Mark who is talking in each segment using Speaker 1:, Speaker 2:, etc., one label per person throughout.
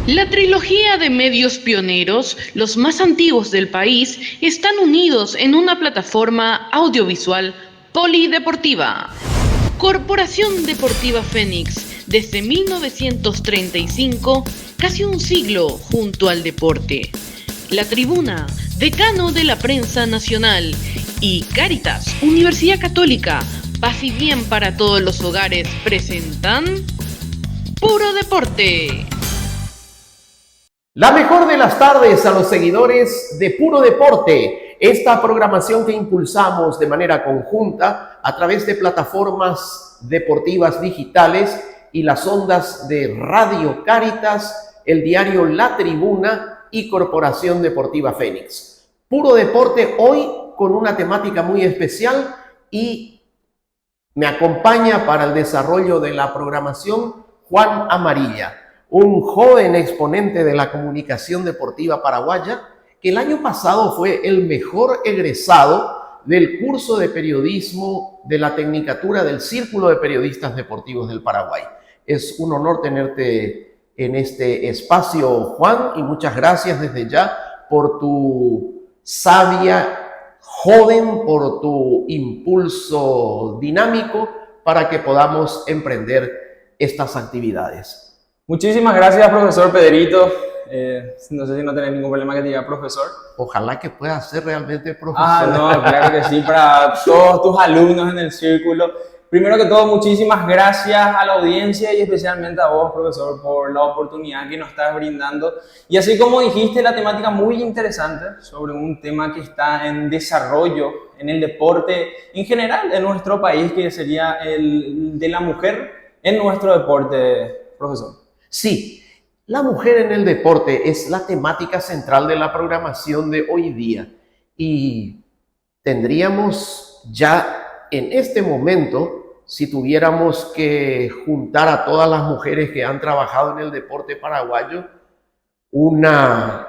Speaker 1: La trilogía de medios pioneros, los más antiguos del país, están unidos en una plataforma audiovisual polideportiva. Corporación Deportiva Fénix, desde 1935, casi un siglo junto al deporte. La Tribuna, decano de la prensa nacional, y Cáritas, Universidad Católica, paz y bien para todos los hogares, presentan Puro Deporte.
Speaker 2: La mejor de las tardes a los seguidores de Puro Deporte, esta programación que impulsamos de manera conjunta a través de plataformas deportivas digitales y las ondas de Radio Cáritas, el diario La Tribuna y Corporación Deportiva Fénix. Puro Deporte hoy con una temática muy especial y me acompaña para el desarrollo de la programación Juan Amarilla, un joven exponente de la comunicación deportiva paraguaya que el año pasado fue el mejor egresado del curso de periodismo de la Tecnicatura del Círculo de Periodistas Deportivos del Paraguay. Es un honor tenerte en este espacio, Juan, y muchas gracias desde ya por tu sabia joven, por tu impulso dinámico para que podamos emprender estas actividades.
Speaker 3: Muchísimas gracias, profesor Pedrito. No sé si no tenés ningún problema que te diga profesor.
Speaker 2: Ojalá que pueda ser realmente profesor.
Speaker 3: No, claro que sí, para todos tus alumnos en el círculo. Primero que todo, muchísimas gracias a la audiencia y especialmente a vos, profesor, por la oportunidad que nos estás brindando. Y así como dijiste, la temática muy interesante sobre un tema que está en desarrollo en el deporte en general en nuestro país, que sería el de la mujer en nuestro deporte, profesor.
Speaker 2: Sí, la mujer en el deporte es la temática central de la programación de hoy día y tendríamos ya en este momento, si tuviéramos que juntar a todas las mujeres que han trabajado en el deporte paraguayo, una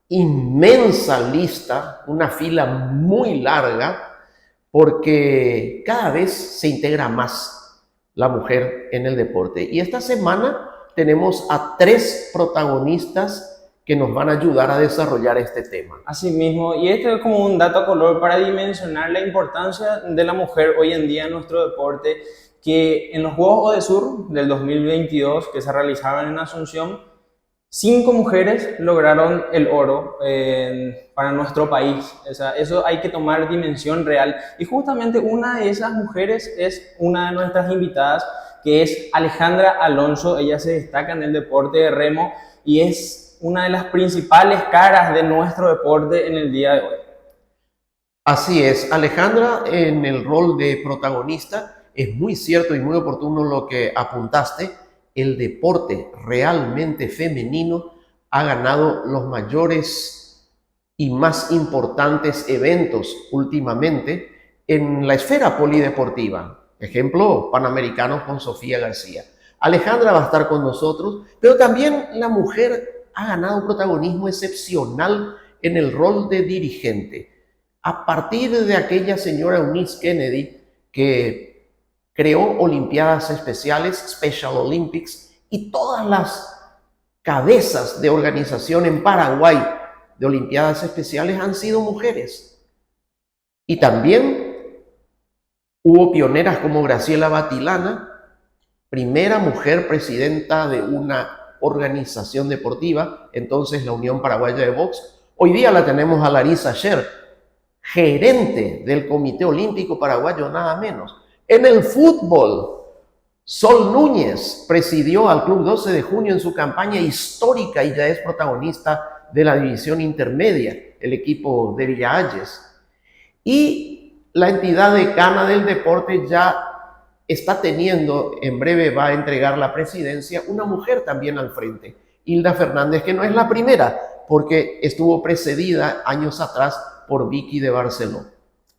Speaker 2: inmensa lista, una fila muy larga, porque cada vez se integra más la mujer en el deporte. Y esta semana tenemos a 3 protagonistas que nos van a ayudar a desarrollar este tema.
Speaker 3: Así mismo, y este es como un dato a color para dimensionar la importancia de la mujer hoy en día en nuestro deporte, que en los Juegos ODESUR del 2022 que se realizaron en Asunción, 5 mujeres lograron el oro para nuestro país. O sea, eso hay que tomar dimensión real. Y justamente una de esas mujeres es una de nuestras invitadas, que es Alejandra Alonso. Ella se destaca en el deporte de remo y es una de las principales caras de nuestro deporte en el día de hoy.
Speaker 2: Así es, Alejandra en el rol de protagonista, es muy cierto y muy oportuno lo que apuntaste. El deporte realmente femenino ha ganado los mayores y más importantes eventos últimamente en la esfera polideportiva. Ejemplo, Panamericanos con Sofía García. Alejandra va a estar con nosotros, pero también la mujer ha ganado un protagonismo excepcional en el rol de dirigente. A partir de aquella señora Eunice Kennedy que creó Olimpiadas Especiales, Special Olympics, y todas las cabezas de organización en Paraguay de Olimpiadas Especiales han sido mujeres. Y también hubo pioneras como Graciela Batilana, primera mujer presidenta de una organización deportiva, entonces la Unión Paraguaya de Box. Hoy día la tenemos a Larissa Sher, gerente del Comité Olímpico Paraguayo, nada menos. En el fútbol, Sol Núñez presidió al Club 12 de Junio en su campaña histórica y ya es protagonista de la división intermedia, el equipo de Villa Ayes. Y la entidad decana del deporte ya está teniendo, en breve va a entregar la presidencia, una mujer también al frente, Hilda Fernández, que no es la primera, porque estuvo precedida años atrás por Vicky de Barceló.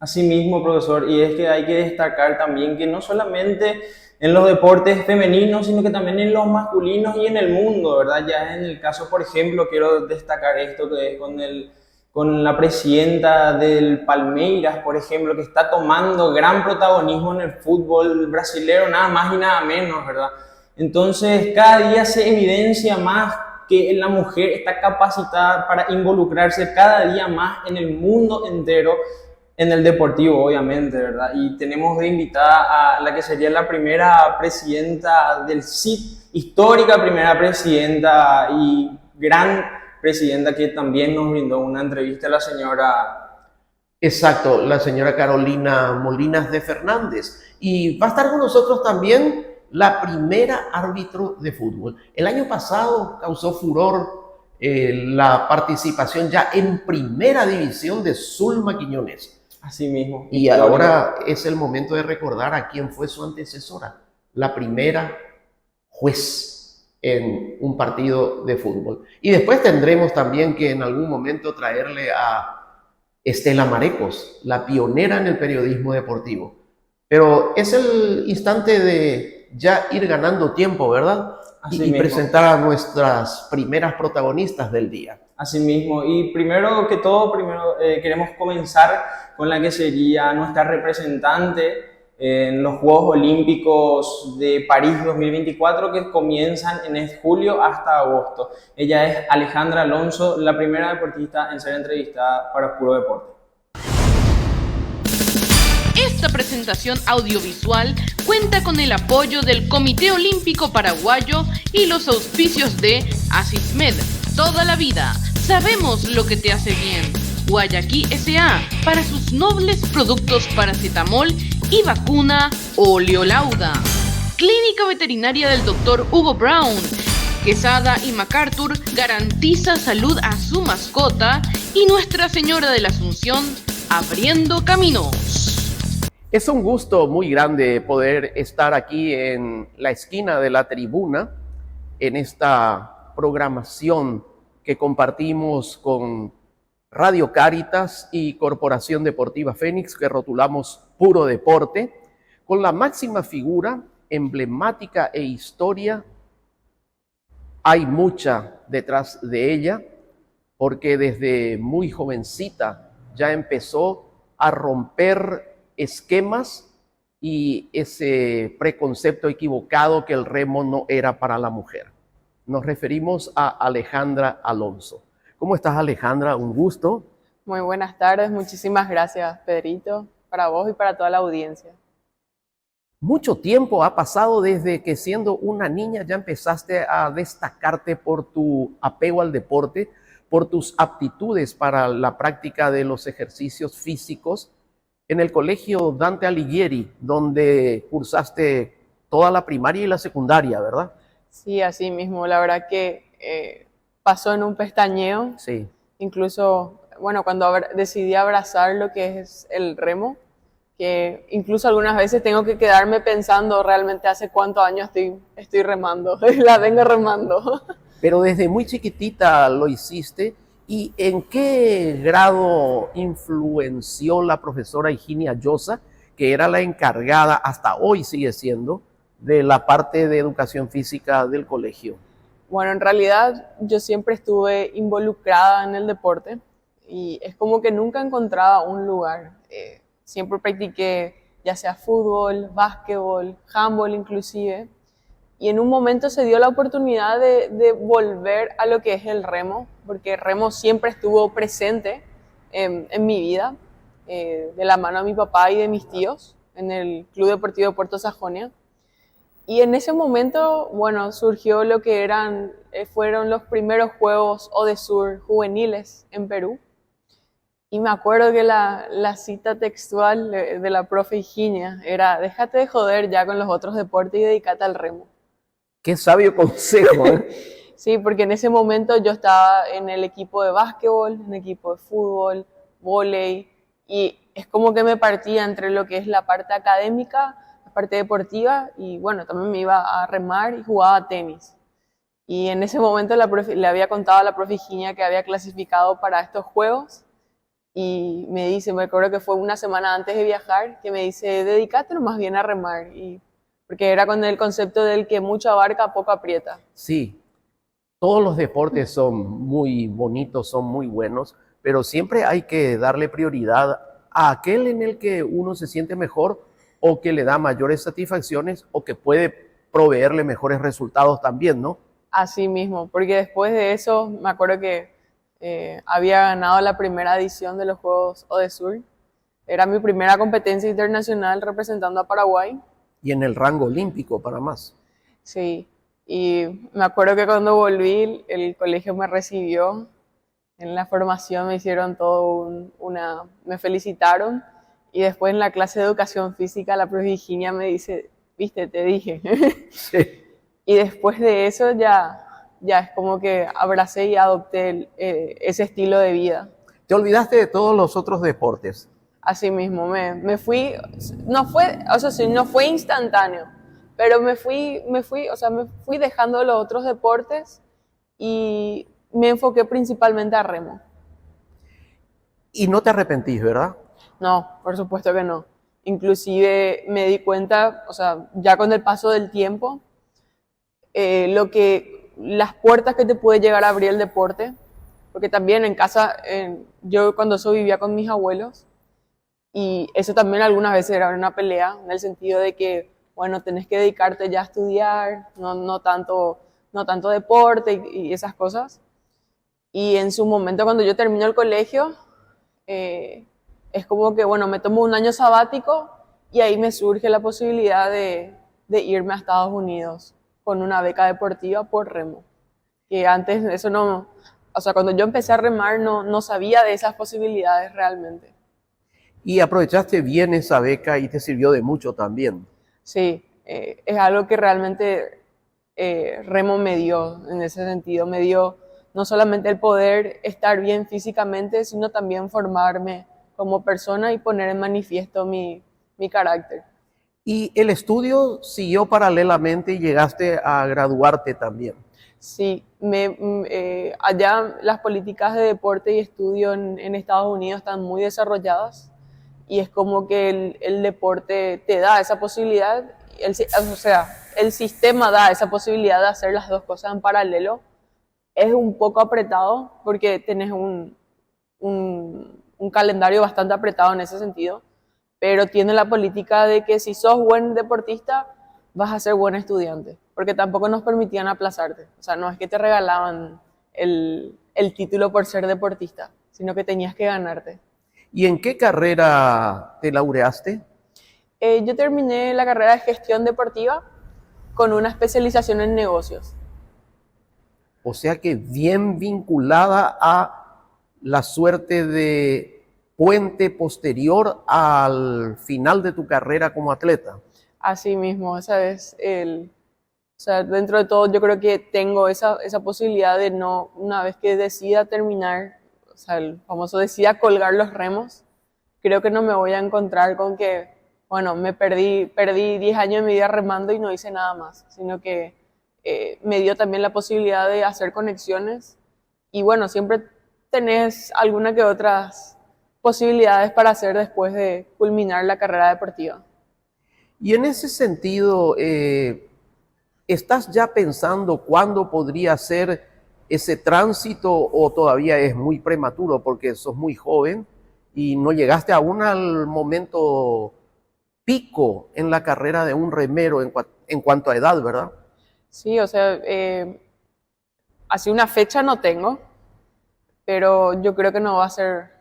Speaker 3: Así mismo, profesor, y es que hay que destacar también que no solamente en los deportes femeninos, sino que también en los masculinos y en el mundo, ¿verdad? Ya en el caso, por ejemplo, quiero destacar esto que es con la presidenta del Palmeiras, por ejemplo, que está tomando gran protagonismo en el fútbol brasileño, nada más y nada menos, ¿verdad? Entonces, cada día se evidencia más que la mujer está capacitada para involucrarse cada día más en el mundo entero, en el deportivo, obviamente, ¿verdad? Y tenemos de invitada a la que sería la primera presidenta del CID, histórica primera presidenta y gran presidenta que también nos brindó una entrevista, la señora...
Speaker 2: Exacto, la señora Carolina Molinas de Fernández. Y va a estar con nosotros también la primera árbitro de fútbol. El año pasado causó furor la participación ya en primera división de Zulma Quiñones.
Speaker 3: Así mismo.
Speaker 2: Y ahora es el momento de recordar a quién fue su antecesora, la primera juez en un partido de fútbol. Y después tendremos también que en algún momento traerle a Estela Marecos, la pionera en el periodismo deportivo. Pero es el instante de ya ir ganando tiempo, ¿verdad? Y presentar a nuestras primeras protagonistas del día.
Speaker 3: Así mismo, y primero que todo, queremos comenzar con la que sería nuestra representante en los Juegos Olímpicos de París 2024, que comienzan en julio hasta agosto. Ella es Alejandra Alonso, la primera deportista en ser entrevistada para Puro Deporte.
Speaker 1: Esta presentación audiovisual cuenta con el apoyo del Comité Olímpico Paraguayo y los auspicios de Asismed, toda la vida. Sabemos lo que te hace bien. Guayaquil S.A. para sus nobles productos paracetamol y vacuna Oleolauda. Clínica Veterinaria del Dr. Hugo Brown. Quesada y MacArthur garantiza salud a su mascota y Nuestra Señora de la Asunción abriendo caminos.
Speaker 2: Es un gusto muy grande poder estar aquí en la esquina de la tribuna en esta programación que compartimos con Radio Cáritas y Corporación Deportiva Fénix, que rotulamos Puro Deporte, con la máxima figura emblemática e historia. Hay mucha detrás de ella, porque desde muy jovencita ya empezó a romper esquemas y ese preconcepto equivocado que el remo no era para la mujer. Nos referimos a Alejandra Alonso. ¿Cómo estás, Alejandra? Un gusto.
Speaker 4: Muy buenas tardes, muchísimas gracias, Pedrito, para vos y para toda la audiencia.
Speaker 2: Mucho tiempo ha pasado desde que siendo una niña ya empezaste a destacarte por tu apego al deporte, por tus aptitudes para la práctica de los ejercicios físicos en el colegio Dante Alighieri, donde cursaste toda la primaria y la secundaria, ¿verdad?
Speaker 4: Sí, así mismo. La verdad que pasó en un pestañeo.
Speaker 2: Sí.
Speaker 4: Incluso, bueno, cuando decidí abrazar lo que es el remo, que incluso algunas veces tengo que quedarme pensando realmente hace cuántos años estoy remando, la vengo remando.
Speaker 2: Pero desde muy chiquitita lo hiciste. ¿Y en qué grado influenció la profesora Higinia Llosa, que era la encargada, hasta hoy sigue siendo, de la parte de educación física del colegio?
Speaker 4: Bueno, en realidad yo siempre estuve involucrada en el deporte y es como que nunca encontraba un lugar. Siempre practiqué ya sea fútbol, básquetbol, handball inclusive. Y en un momento se dio la oportunidad de volver a lo que es el remo, porque el remo siempre estuvo presente en mi vida, de la mano de mi papá y de mis tíos, en el Club Deportivo de Puerto Sajonia. Y en ese momento, bueno, surgió lo que fueron los primeros Juegos Odesur juveniles en Perú. Y me acuerdo que la cita textual de la profe Higinia era: déjate de joder ya con los otros deportes y dedícate al remo.
Speaker 2: Qué sabio consejo, ¿eh?
Speaker 4: Sí, porque en ese momento yo estaba en el equipo de básquetbol, en el equipo de fútbol, vóley, y es como que me partía entre lo que es la parte académica, la parte deportiva, y bueno, también me iba a remar y jugaba tenis. Y en ese momento le había contado a la profe Higinia que había clasificado para estos juegos, y me acuerdo que fue una semana antes de viajar, que me dice: dedícate más bien a remar, porque era con el concepto del que mucho abarca, poco aprieta.
Speaker 2: Sí, todos los deportes son muy bonitos, son muy buenos, pero siempre hay que darle prioridad a aquel en el que uno se siente mejor o que le da mayores satisfacciones o que puede proveerle mejores resultados también, ¿no?
Speaker 4: Así mismo, porque después de eso me acuerdo que había ganado la primera edición de los Juegos Odesur. Era mi primera competencia internacional representando a Paraguay.
Speaker 2: Y en el rango olímpico para más.
Speaker 4: Sí, y me acuerdo que cuando volví, el colegio me recibió en la formación, me hicieron me felicitaron, y después en la clase de educación física la profe Virginia me dice, viste, te dije.
Speaker 2: Sí.
Speaker 4: Y después de eso ya es como que abracé y adopté ese estilo de vida.
Speaker 2: Te olvidaste de todos los otros deportes.
Speaker 4: Así mismo, me fui, no fue, o sea, sí, no fue instantáneo, pero me fui dejando los otros deportes y me enfoqué principalmente a remo.
Speaker 2: Y no te arrepentís, ¿verdad?
Speaker 4: No, por supuesto que no. Inclusive me di cuenta, o sea, ya con el paso del tiempo, las puertas que te puede llegar a abrir el deporte, porque también en casa, yo cuando eso vivía con mis abuelos, y eso también algunas veces era una pelea, en el sentido de que, bueno, tenés que dedicarte ya a estudiar, no tanto deporte y esas cosas. Y en su momento, cuando yo termino el colegio, es como que, bueno, me tomo un año sabático y ahí me surge la posibilidad de irme a Estados Unidos con una beca deportiva por remo. Que antes eso no, o sea, cuando yo empecé a remar no sabía de esas posibilidades realmente.
Speaker 2: Y aprovechaste bien esa beca y te sirvió de mucho también.
Speaker 4: Sí, es algo que realmente remo me dio en ese sentido. Me dio no solamente el poder estar bien físicamente, sino también formarme como persona y poner en manifiesto mi carácter.
Speaker 2: Y el estudio siguió paralelamente y llegaste a graduarte también.
Speaker 4: Sí, allá las políticas de deporte y estudio en Estados Unidos están muy desarrolladas y es como que el deporte te da esa posibilidad, o sea, el sistema da esa posibilidad de hacer las dos cosas en paralelo. Es un poco apretado porque tenés un calendario bastante apretado en ese sentido, pero tiene la política de que si sos buen deportista, vas a ser buen estudiante, porque tampoco nos permitían aplazarte. O sea, no es que te regalaban el título por ser deportista, sino que tenías que ganarte.
Speaker 2: ¿Y en qué carrera te laureaste?
Speaker 4: Yo terminé la carrera de gestión deportiva con una especialización en negocios.
Speaker 2: O sea que bien vinculada a la suerte de puente posterior al final de tu carrera como atleta.
Speaker 4: Así mismo, ¿sabes? O sea, dentro de todo yo creo que tengo esa posibilidad de no, una vez que decida terminar, o sea, el famoso decida colgar los remos, creo que no me voy a encontrar con que, bueno, perdí 10 años de mi vida remando y no hice nada más, sino que me dio también la posibilidad de hacer conexiones y bueno, siempre tenés alguna que otras posibilidades para hacer después de culminar la carrera deportiva.
Speaker 2: Y en ese sentido, ¿estás ya pensando cuándo podría ser ese tránsito o todavía es muy prematuro porque sos muy joven y no llegaste aún al momento pico en la carrera de un remero en cuanto a edad, ¿verdad?
Speaker 4: Sí, o sea, así una fecha no tengo, pero yo creo que no va a ser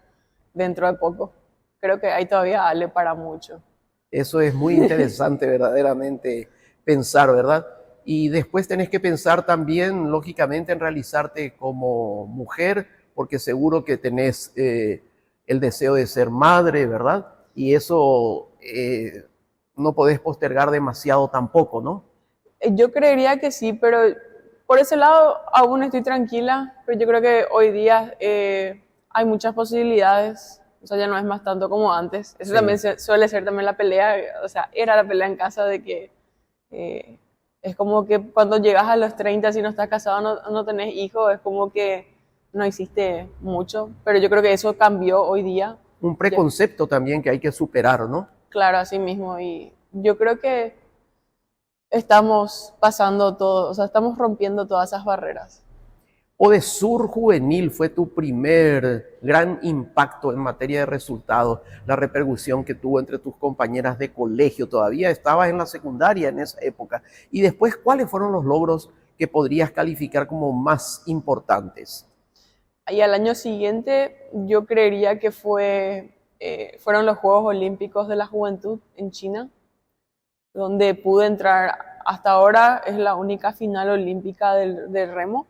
Speaker 4: dentro de poco. Creo que ahí todavía vale para mucho.
Speaker 2: Eso es muy interesante verdaderamente pensar, ¿verdad? Y después tenés que pensar también, lógicamente, en realizarte como mujer, porque seguro que tenés el deseo de ser madre, ¿verdad? Y eso no podés postergar demasiado tampoco, ¿no?
Speaker 4: Yo creería que sí, pero por ese lado aún estoy tranquila, pero yo creo que hoy día hay muchas posibilidades. O sea, ya no es más tanto como antes. Eso sí. También suele ser también la pelea, o sea, era la pelea en casa de que es como que cuando llegas a los 30, si no estás casado, no tenés hijos, es como que no hiciste mucho. Pero yo creo que eso cambió hoy día.
Speaker 2: Un preconcepto también que hay que superar, ¿no?
Speaker 4: Claro, así mismo. Y yo creo que estamos pasando todo, o sea, estamos rompiendo todas esas barreras.
Speaker 2: Odesur Juvenil fue tu primer gran impacto en materia de resultados, la repercusión que tuvo entre tus compañeras de colegio, todavía estabas en la secundaria en esa época. Y después, ¿cuáles fueron los logros que podrías calificar como más importantes?
Speaker 4: Y al año siguiente yo creería que fueron los Juegos Olímpicos de la Juventud en China, donde pude entrar. Hasta ahora es la única final olímpica del remo.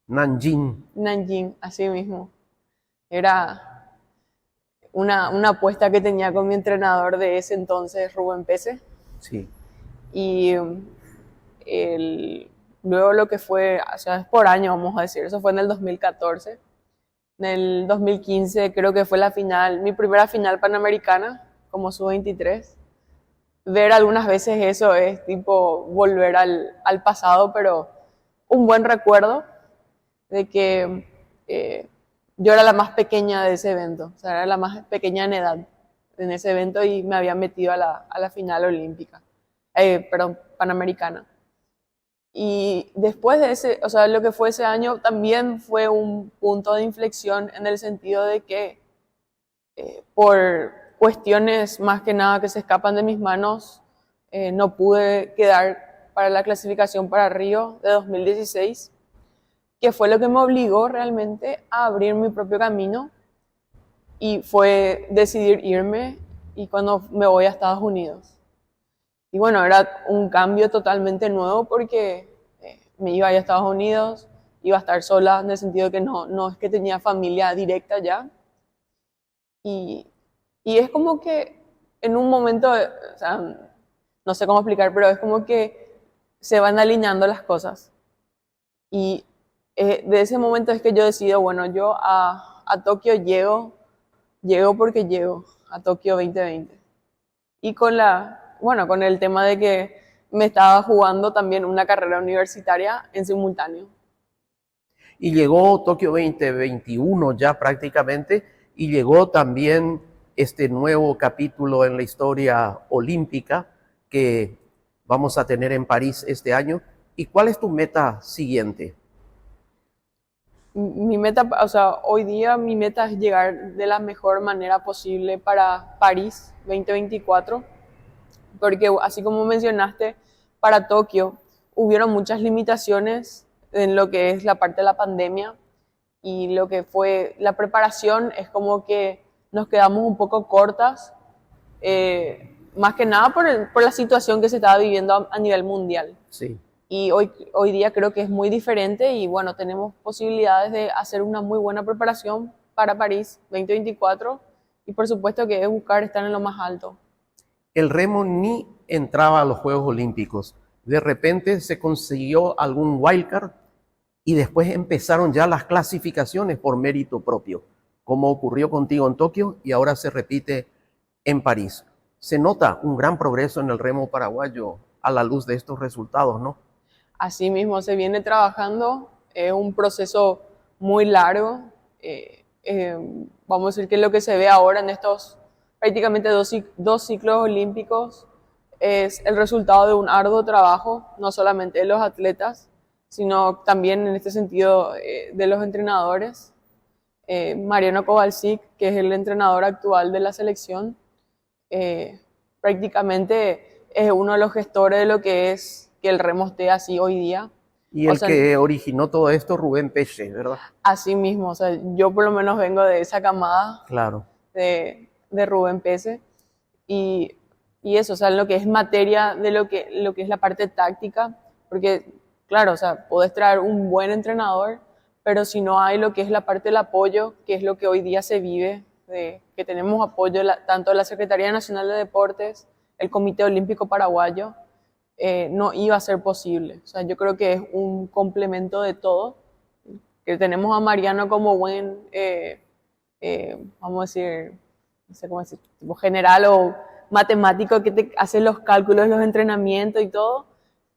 Speaker 2: Nanjing.
Speaker 4: Nanjing, así mismo. Era una apuesta que tenía con mi entrenador de ese entonces, Rubén Pese.
Speaker 2: Sí.
Speaker 4: Y luego lo que fue, o sea, es por año, vamos a decir, eso fue en el 2014. En el 2015 creo que fue la final, mi primera final panamericana, como sub-23. Ver algunas veces eso es tipo volver al pasado, pero un buen recuerdo de que yo era la más pequeña de ese evento, o sea, era la más pequeña en edad en ese evento y me había metido a la final olímpica, perdón, panamericana. Y después de ese, o sea, lo que fue ese año también fue un punto de inflexión en el sentido de que por cuestiones más que nada que se escapan de mis manos, no pude quedar para la clasificación para Río de 2016, que fue lo que me obligó realmente a abrir mi propio camino y fue decidir irme y cuando me voy a Estados Unidos. Y bueno, era un cambio totalmente nuevo porque me iba a ir a Estados Unidos, iba a estar sola en el sentido de que no es que tenía familia directa ya. Y es como que en un momento, o sea, no sé cómo explicar, pero es como que se van alineando las cosas. Y de ese momento es que yo decido, bueno, yo a Tokio llego porque llego a Tokio 2020. Y con el tema de que me estaba jugando también una carrera universitaria en simultáneo.
Speaker 2: Y llegó Tokio 2021 ya prácticamente, y llegó también este nuevo capítulo en la historia olímpica que vamos a tener en París este año. ¿Y cuál es tu meta siguiente?
Speaker 4: Mi meta, o sea, hoy día mi meta es llegar de la mejor manera posible para París 2024, porque así como mencionaste, para Tokio hubieron muchas limitaciones en lo que es la parte de la pandemia y lo que fue la preparación es como que nos quedamos un poco cortas, más que nada por la situación que se estaba viviendo a nivel mundial.
Speaker 2: Sí.
Speaker 4: Y hoy día creo que es muy diferente y bueno, tenemos posibilidades de hacer una muy buena preparación para París 2024 y por supuesto que es buscar estar en lo más alto.
Speaker 2: El remo ni entraba a los Juegos Olímpicos. De repente se consiguió algún wildcard y después empezaron ya las clasificaciones por mérito propio, como ocurrió contigo en Tokio y ahora se repite en París. Se nota un gran progreso en el remo paraguayo a la luz de estos resultados, ¿no?
Speaker 4: Así mismo se viene trabajando, es un proceso muy largo. Vamos a decir que lo que se ve ahora en estos prácticamente dos ciclos olímpicos es el resultado de un arduo trabajo, no solamente de los atletas, sino también en este sentido de los entrenadores. Mariano Kowalczyk, que es el entrenador actual de la selección, prácticamente es uno de los gestores de lo que es que el remo esté así hoy día.
Speaker 2: Y el que originó todo esto, Rubén Pese, ¿verdad?
Speaker 4: Así mismo, o sea, yo por lo menos vengo de esa camada
Speaker 2: claro.
Speaker 4: de Rubén Pese. Y eso, o sea, lo que es materia de lo que es la parte táctica, porque, claro, o sea, podés traer un buen entrenador, pero si no hay lo que es la parte del apoyo, que es lo que hoy día se vive, que tenemos apoyo tanto de la Secretaría Nacional de Deportes, el Comité Olímpico Paraguayo, no iba a ser posible. O sea, yo creo que es un complemento de todo, que tenemos a Mariano como buen, vamos a decir, no sé cómo decir, tipo general o matemático que te hace los cálculos, los entrenamientos y todo,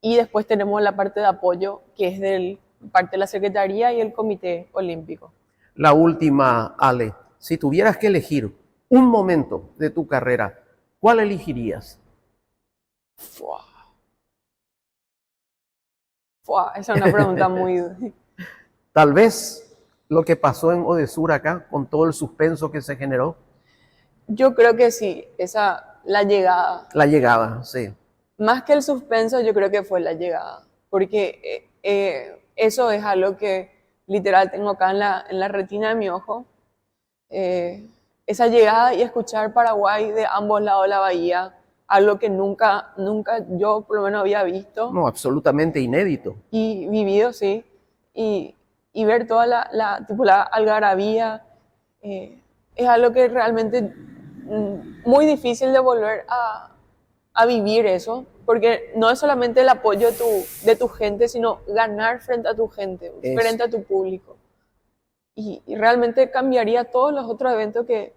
Speaker 4: y después tenemos la parte de apoyo, que es parte de la Secretaría y el Comité Olímpico.
Speaker 2: La última, Ale, si tuvieras que elegir un momento de tu carrera, ¿cuál elegirías?
Speaker 4: Esa es una pregunta muy...
Speaker 2: Tal vez lo que pasó en Odesur acá, con todo el suspenso que se generó.
Speaker 4: Yo creo que sí, la llegada.
Speaker 2: La llegada, sí.
Speaker 4: Más que el suspenso, yo creo que fue la llegada. Porque Eso es algo que literal tengo acá en la retina de mi ojo. Esa llegada y escuchar Paraguay de ambos lados de la bahía, algo que nunca yo por lo menos había visto
Speaker 2: No, absolutamente inédito.
Speaker 4: y vivido, sí, y ver toda tipo, la algarabía, es algo que realmente muy difícil de volver a vivir eso, porque no es solamente el apoyo de tu gente, sino ganar frente a tu gente, frente a tu público. Y realmente cambiaría todos los otros eventos que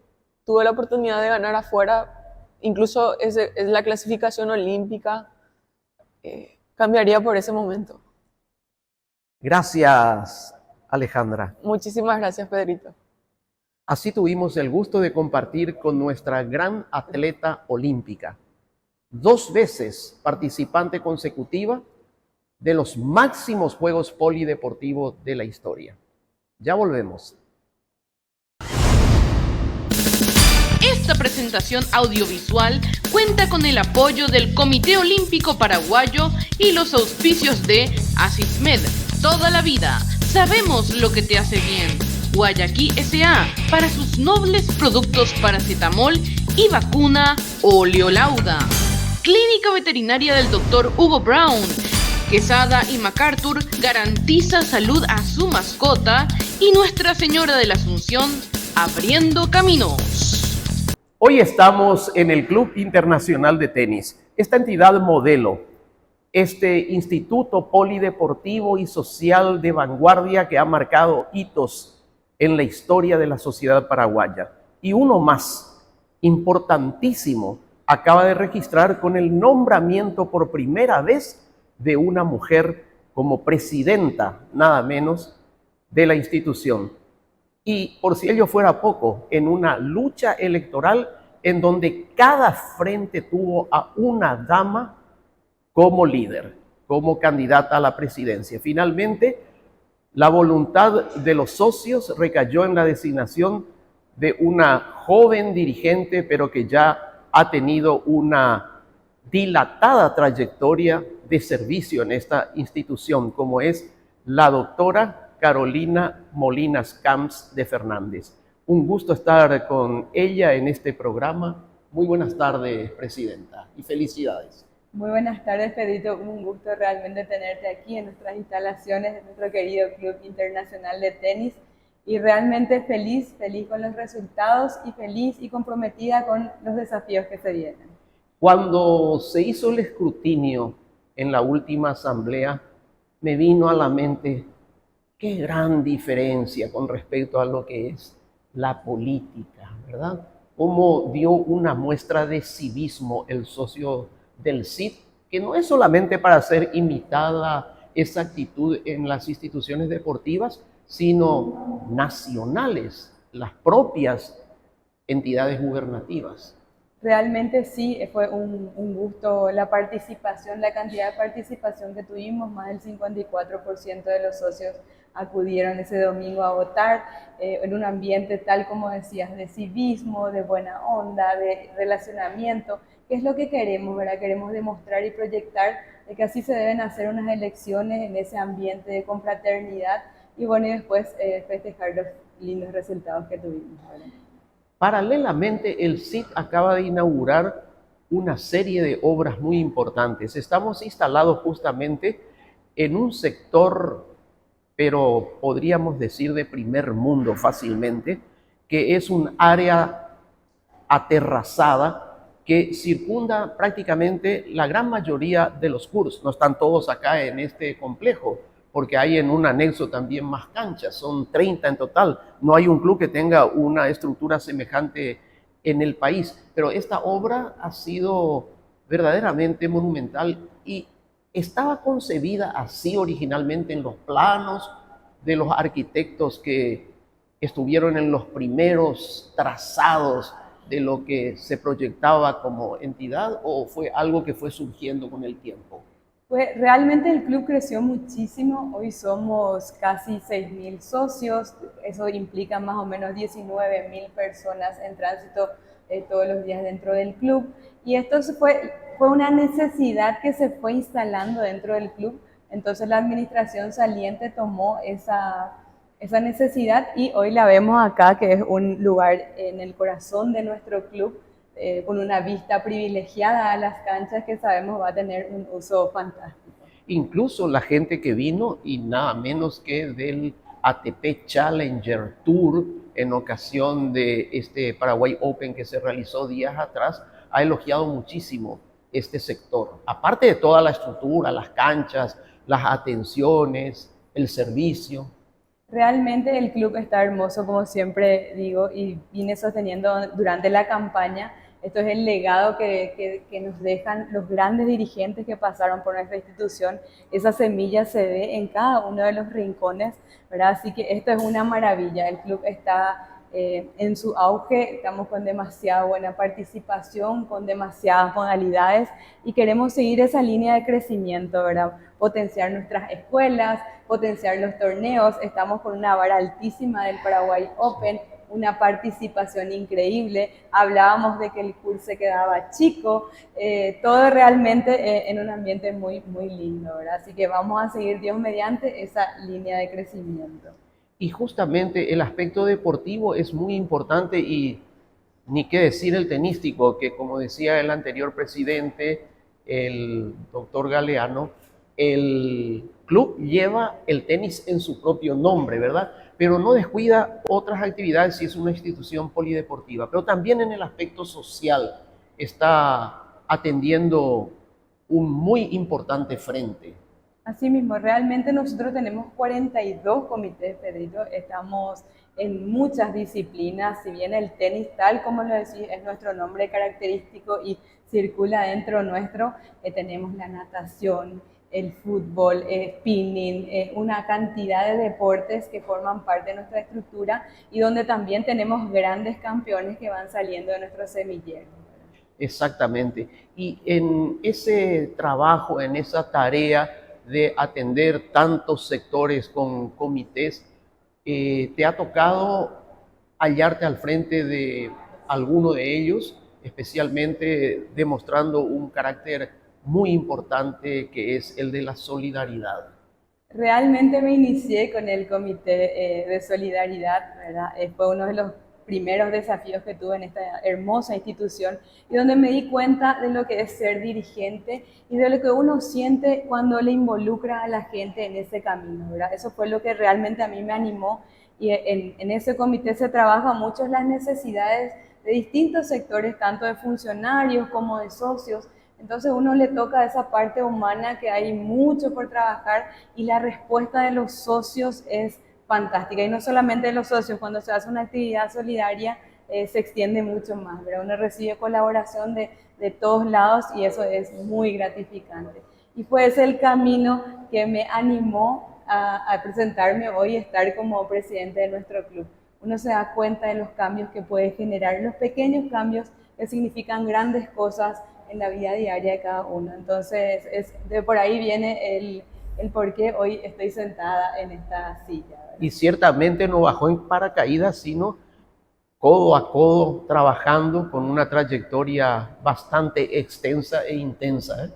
Speaker 4: tuve la oportunidad de ganar afuera, incluso es la clasificación olímpica, cambiaría por ese momento.
Speaker 2: Gracias, Alejandra.
Speaker 4: Muchísimas gracias, Pedrito.
Speaker 2: Así tuvimos el gusto de compartir con nuestra gran atleta olímpica, 2 veces participante consecutiva de los máximos Juegos Polideportivos de la historia. Ya volvemos.
Speaker 1: Esta presentación audiovisual cuenta con el apoyo del Comité Olímpico Paraguayo y los auspicios de Asismed, toda la vida. Sabemos lo que te hace bien. Guayaquil S.A. para sus nobles productos paracetamol y vacuna Oleolauda. Clínica Veterinaria del Dr. Hugo Brown. Quesada y MacArthur garantiza salud a su mascota y Nuestra Señora de la Asunción abriendo caminos.
Speaker 2: Hoy estamos en el Club Internacional de Tenis, esta entidad modelo, este instituto polideportivo y social de vanguardia que ha marcado hitos en la historia de la sociedad paraguaya. Y uno más, importantísimo, acaba de registrar con el nombramiento por primera vez de una mujer como presidenta, nada menos, de la institución. Y por si ello fuera poco, en una lucha electoral en donde cada frente tuvo a una dama como líder, como candidata a la presidencia. Finalmente, la voluntad de los socios recayó en la designación de una joven dirigente, pero que ya ha tenido una dilatada trayectoria de servicio en esta institución, como es la doctora Carolina Molinas Camps de Fernández. Un gusto estar con ella en este programa. Muy buenas tardes, presidenta, y felicidades.
Speaker 5: Muy buenas tardes, Pedrito. Un gusto realmente tenerte aquí en nuestras instalaciones de nuestro querido Club Internacional de Tenis. Y realmente feliz con los resultados y feliz y comprometida con los desafíos que se vienen.
Speaker 2: Cuando se hizo el escrutinio en la última asamblea, me vino a la mente qué gran diferencia con respecto a lo que es la política, ¿verdad? Cómo dio una muestra de civismo el socio del CID, que no es solamente para ser imitada esa actitud en las instituciones deportivas, sino nacionales, las propias entidades gubernativas.
Speaker 5: Realmente sí, fue un gusto la participación, la cantidad de participación que tuvimos, más del 54% de los socios acudieron ese domingo a votar en un ambiente tal como decías, de civismo, de buena onda, de relacionamiento, que es lo que queremos, ¿verdad? Queremos demostrar y proyectar de que así se deben hacer unas elecciones en ese ambiente de confraternidad y bueno, y después festejar los lindos resultados que tuvimos, ¿verdad?
Speaker 2: Paralelamente, el CID acaba de inaugurar una serie de obras muy importantes. Estamos instalados justamente en un sector, pero podríamos decir de primer mundo fácilmente, que es un área aterrazada que circunda prácticamente la gran mayoría de los CURS. No están todos acá en este complejo, porque hay en un anexo también más canchas, son 30 en total. No hay un club que tenga una estructura semejante en el país, pero esta obra ha sido verdaderamente monumental y estaba concebida así originalmente en los planos de los arquitectos que estuvieron en los primeros trazados de lo que se proyectaba como entidad, o fue algo que fue surgiendo con el tiempo.
Speaker 5: Pues realmente el club creció muchísimo, hoy somos casi 6.000 socios, eso implica más o menos 19.000 personas en tránsito todos los días dentro del club y esto fue una necesidad que se fue instalando dentro del club, Entonces la administración saliente tomó esa necesidad y hoy la vemos acá, que es un lugar en el corazón de nuestro club, con una vista privilegiada a las canchas que sabemos va a tener un uso fantástico.
Speaker 2: Incluso la gente que vino y nada menos que del ATP Challenger Tour en ocasión de este Paraguay Open que se realizó días atrás, ha elogiado muchísimo este sector. Aparte de toda la estructura, las canchas, las atenciones, el servicio.
Speaker 5: Realmente el club está hermoso, como siempre digo, y vine sosteniendo durante la campaña. Esto es el legado que nos dejan los grandes dirigentes que pasaron por nuestra institución. Esa semilla se ve en cada uno de los rincones, ¿verdad? Así que esto es una maravilla. El club está en su auge, estamos con demasiada buena participación, con demasiadas modalidades y queremos seguir esa línea de crecimiento, ¿verdad? Potenciar nuestras escuelas, potenciar los torneos. Estamos con una vara altísima del Paraguay Open, una participación increíble. Hablábamos de que el curso se quedaba chico, todo realmente en un ambiente muy, muy lindo, ¿verdad? Así que vamos a seguir, Dios mediante, esa línea de crecimiento.
Speaker 2: Y justamente el aspecto deportivo es muy importante y ni qué decir el tenístico, que como decía el anterior presidente, el doctor Galeano, el club lleva el tenis en su propio nombre, ¿verdad? Pero no descuida otras actividades si es una institución polideportiva, pero también en el aspecto social está atendiendo un muy importante frente.
Speaker 5: Asimismo, realmente nosotros tenemos 42 comités, Pedrito, estamos en muchas disciplinas, si bien el tenis, tal como lo decís, es nuestro nombre característico y circula dentro nuestro, tenemos la natación, el fútbol, spinning, una cantidad de deportes que forman parte de nuestra estructura y donde también tenemos grandes campeones que van saliendo de nuestro semillero.
Speaker 2: Exactamente. Y en ese trabajo, en esa tarea de atender tantos sectores con comités, ¿te ha tocado hallarte al frente de alguno de ellos, especialmente demostrando un carácter muy importante que es el de la solidaridad?
Speaker 5: Realmente me inicié con el comité de solidaridad, ¿verdad? Fue uno de los primeros desafíos que tuve en esta hermosa institución y donde me di cuenta de lo que es ser dirigente y de lo que uno siente cuando le involucra a la gente en ese camino, ¿verdad? Eso fue lo que realmente a mí me animó y en ese comité se trabaja mucho las necesidades de distintos sectores, tanto de funcionarios como de socios. Entonces uno le toca esa parte humana que hay mucho por trabajar y la respuesta de los socios es fantástica. Y no solamente de los socios, cuando se hace una actividad solidaria se extiende mucho más, ¿verdad? Uno recibe colaboración de todos lados y eso es muy gratificante. Y fue ese el camino que me animó a presentarme hoy y estar como presidente de nuestro club. Uno se da cuenta de los cambios que puede generar, los pequeños cambios que significan grandes cosas en la vida diaria de cada uno. Entonces, de por ahí viene el por qué hoy estoy sentada en esta silla, ¿verdad?
Speaker 2: Y ciertamente no bajó en paracaídas, sino codo a codo, trabajando con una trayectoria bastante extensa e intensa, ¿eh?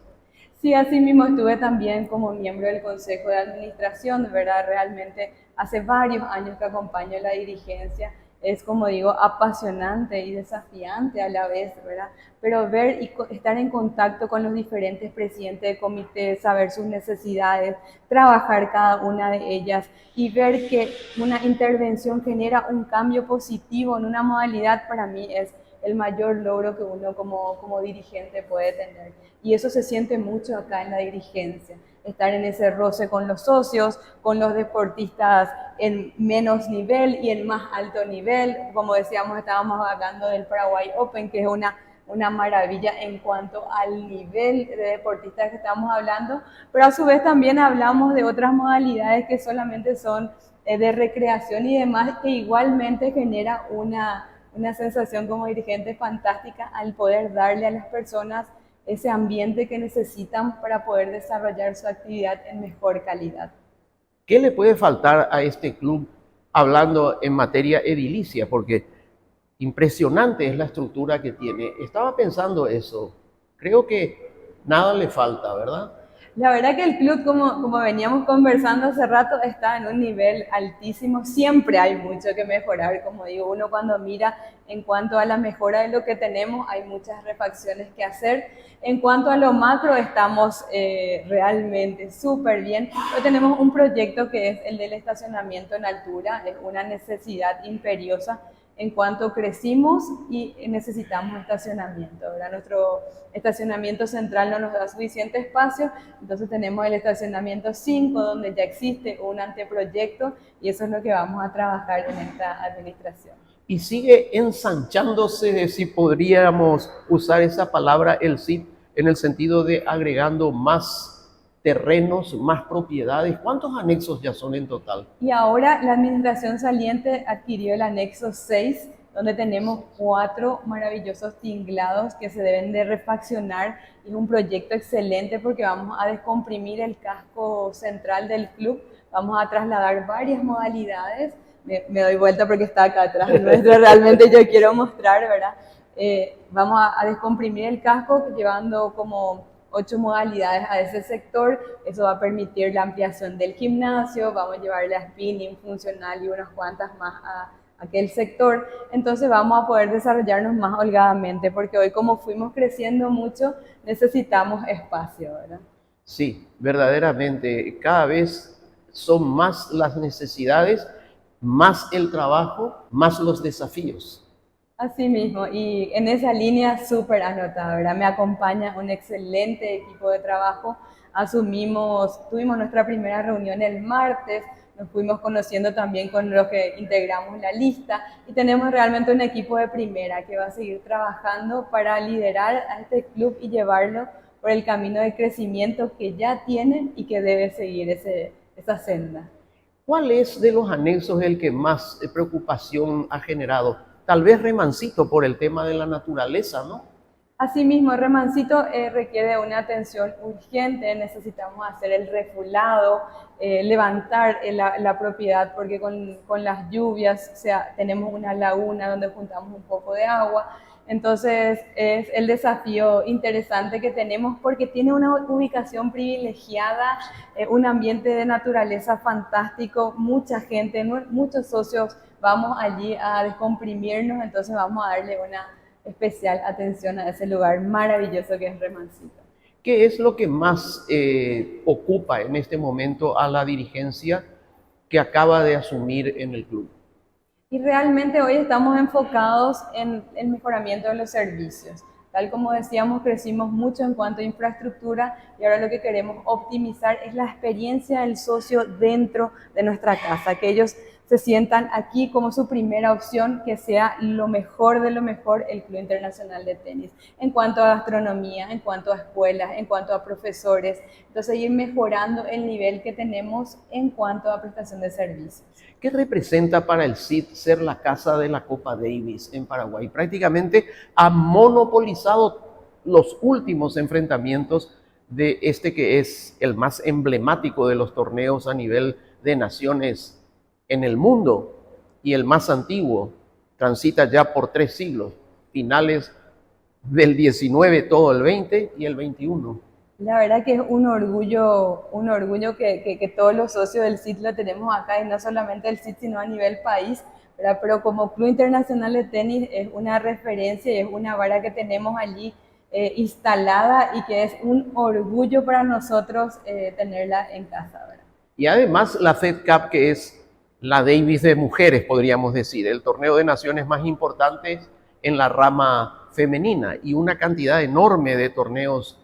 Speaker 5: Sí, así mismo estuve también como miembro del Consejo de Administración, de verdad, realmente hace varios años que acompaño la dirigencia. Es, como digo, apasionante y desafiante a la vez, ¿verdad? Pero ver y estar en contacto con los diferentes presidentes de comité, saber sus necesidades, trabajar cada una de ellas y ver que una intervención genera un cambio positivo en una modalidad, para mí es el mayor logro que uno como dirigente puede tener. Y eso se siente mucho acá en la dirigencia. Estar en ese roce con los socios, con los deportistas en menos nivel y en más alto nivel. Como decíamos, estábamos hablando del Paraguay Open, que es una maravilla en cuanto al nivel de deportistas que estamos hablando, pero a su vez también hablamos de otras modalidades que solamente son de recreación y demás, que igualmente genera una sensación como dirigente fantástica al poder darle a las personas ese ambiente que necesitan para poder desarrollar su actividad en mejor calidad.
Speaker 2: ¿Qué le puede faltar a este club hablando en materia edilicia? Porque impresionante es la estructura que tiene. Estaba pensando eso. Creo que nada le falta, ¿verdad?
Speaker 5: La verdad que el club, como veníamos conversando hace rato, está en un nivel altísimo. Siempre hay mucho que mejorar. Como digo, uno cuando mira en cuanto a la mejora de lo que tenemos, hay muchas refacciones que hacer. En cuanto a lo macro, estamos realmente súper bien. Hoy tenemos un proyecto que es el del estacionamiento en altura. Es una necesidad imperiosa en cuanto crecimos y necesitamos estacionamiento, ¿verdad? Nuestro estacionamiento central no nos da suficiente espacio, entonces tenemos el estacionamiento 5, donde ya existe un anteproyecto y eso es lo que vamos a trabajar en esta administración.
Speaker 2: Y sigue ensanchándose, si podríamos usar esa palabra, el CIT, en el sentido de agregando más terrenos, más propiedades. ¿Cuántos anexos ya son en total?
Speaker 5: Y ahora la administración saliente adquirió el anexo 6, donde tenemos 4 maravillosos tinglados que se deben de refaccionar. Es un proyecto excelente porque vamos a descomprimir el casco central del club, vamos a trasladar varias modalidades. Me doy vuelta porque está acá atrás nuestro, realmente yo quiero mostrar, ¿verdad? Vamos a descomprimir el casco llevando como 8 modalidades a ese sector. Eso va a permitir la ampliación del gimnasio, vamos a llevar la spinning funcional y unas cuantas más a aquel sector. Entonces vamos a poder desarrollarnos más holgadamente, porque hoy como fuimos creciendo mucho, necesitamos espacio, ¿verdad?
Speaker 2: Sí, verdaderamente, cada vez son más las necesidades, más el trabajo, más los desafíos.
Speaker 5: Así mismo, y en esa línea súper anotada, ¿verdad? Me acompaña un excelente equipo de trabajo. Tuvimos nuestra primera reunión el martes, nos fuimos conociendo también con los que integramos la lista y tenemos realmente un equipo de primera que va a seguir trabajando para liderar a este club y llevarlo por el camino de crecimiento que ya tiene y que debe seguir esa senda.
Speaker 2: ¿Cuál es de los anexos el que más preocupación ha generado? Tal vez Remancito por el tema de la naturaleza, ¿no?
Speaker 5: Asimismo, Remancito requiere una atención urgente, necesitamos hacer el refulado, levantar la propiedad porque con las lluvias tenemos una laguna donde juntamos un poco de agua. Entonces es el desafío interesante que tenemos porque tiene una ubicación privilegiada, un ambiente de naturaleza fantástico, mucha gente, muchos socios vamos allí a descomprimirnos, entonces vamos a darle una especial atención a ese lugar maravilloso que es Remancito.
Speaker 2: ¿Qué es lo que más ocupa en este momento a la dirigencia que acaba de asumir en el club?
Speaker 5: Y realmente hoy estamos enfocados en el mejoramiento de los servicios. Tal como decíamos, crecimos mucho en cuanto a infraestructura y ahora lo que queremos optimizar es la experiencia del socio dentro de nuestra casa, que ellos se sientan aquí como su primera opción, que sea lo mejor de lo mejor el Club Internacional de Tenis, en cuanto a gastronomía, en cuanto a escuelas, en cuanto a profesores. Entonces, ir mejorando el nivel que tenemos en cuanto a prestación de servicios.
Speaker 2: ¿Qué representa para el CID ser la casa de la Copa Davis en Paraguay? Prácticamente ha monopolizado los últimos enfrentamientos de este que es el más emblemático de los torneos a nivel de naciones en el mundo y el más antiguo. Transita ya por 3 siglos, finales del 19, todo el 20 y el 21.
Speaker 5: La verdad que es un orgullo que todos los socios del CIT lo tenemos acá, y no solamente el CIT, sino a nivel país, ¿verdad? Pero como Club Internacional de Tenis es una referencia y es una vara que tenemos allí instalada y que es un orgullo para nosotros tenerla en casa, ¿verdad?
Speaker 2: Y además la Fed Cup, que es la Davis de mujeres, podríamos decir, el torneo de naciones más importante en la rama femenina, y una cantidad enorme de torneos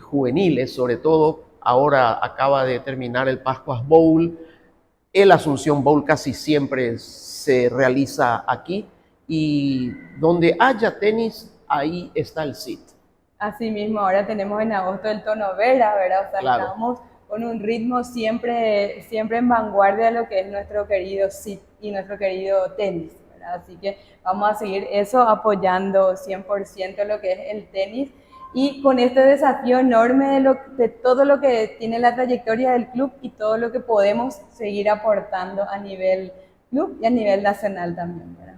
Speaker 2: juveniles, sobre todo ahora acaba de terminar el Pascuas Bowl, el Asunción Bowl casi siempre se realiza aquí, y donde haya tenis, ahí está el CIT.
Speaker 5: Así mismo, ahora tenemos en agosto el Tono Vera, ¿verdad? O sea,
Speaker 2: claro,
Speaker 5: estamos con un ritmo siempre en vanguardia de lo que es nuestro querido CIT y nuestro querido tenis, ¿verdad? Así que vamos a seguir eso apoyando 100% lo que es el tenis y con este desafío enorme de todo lo que tiene la trayectoria del club y todo lo que podemos seguir aportando a nivel club y a nivel nacional también, ¿verdad?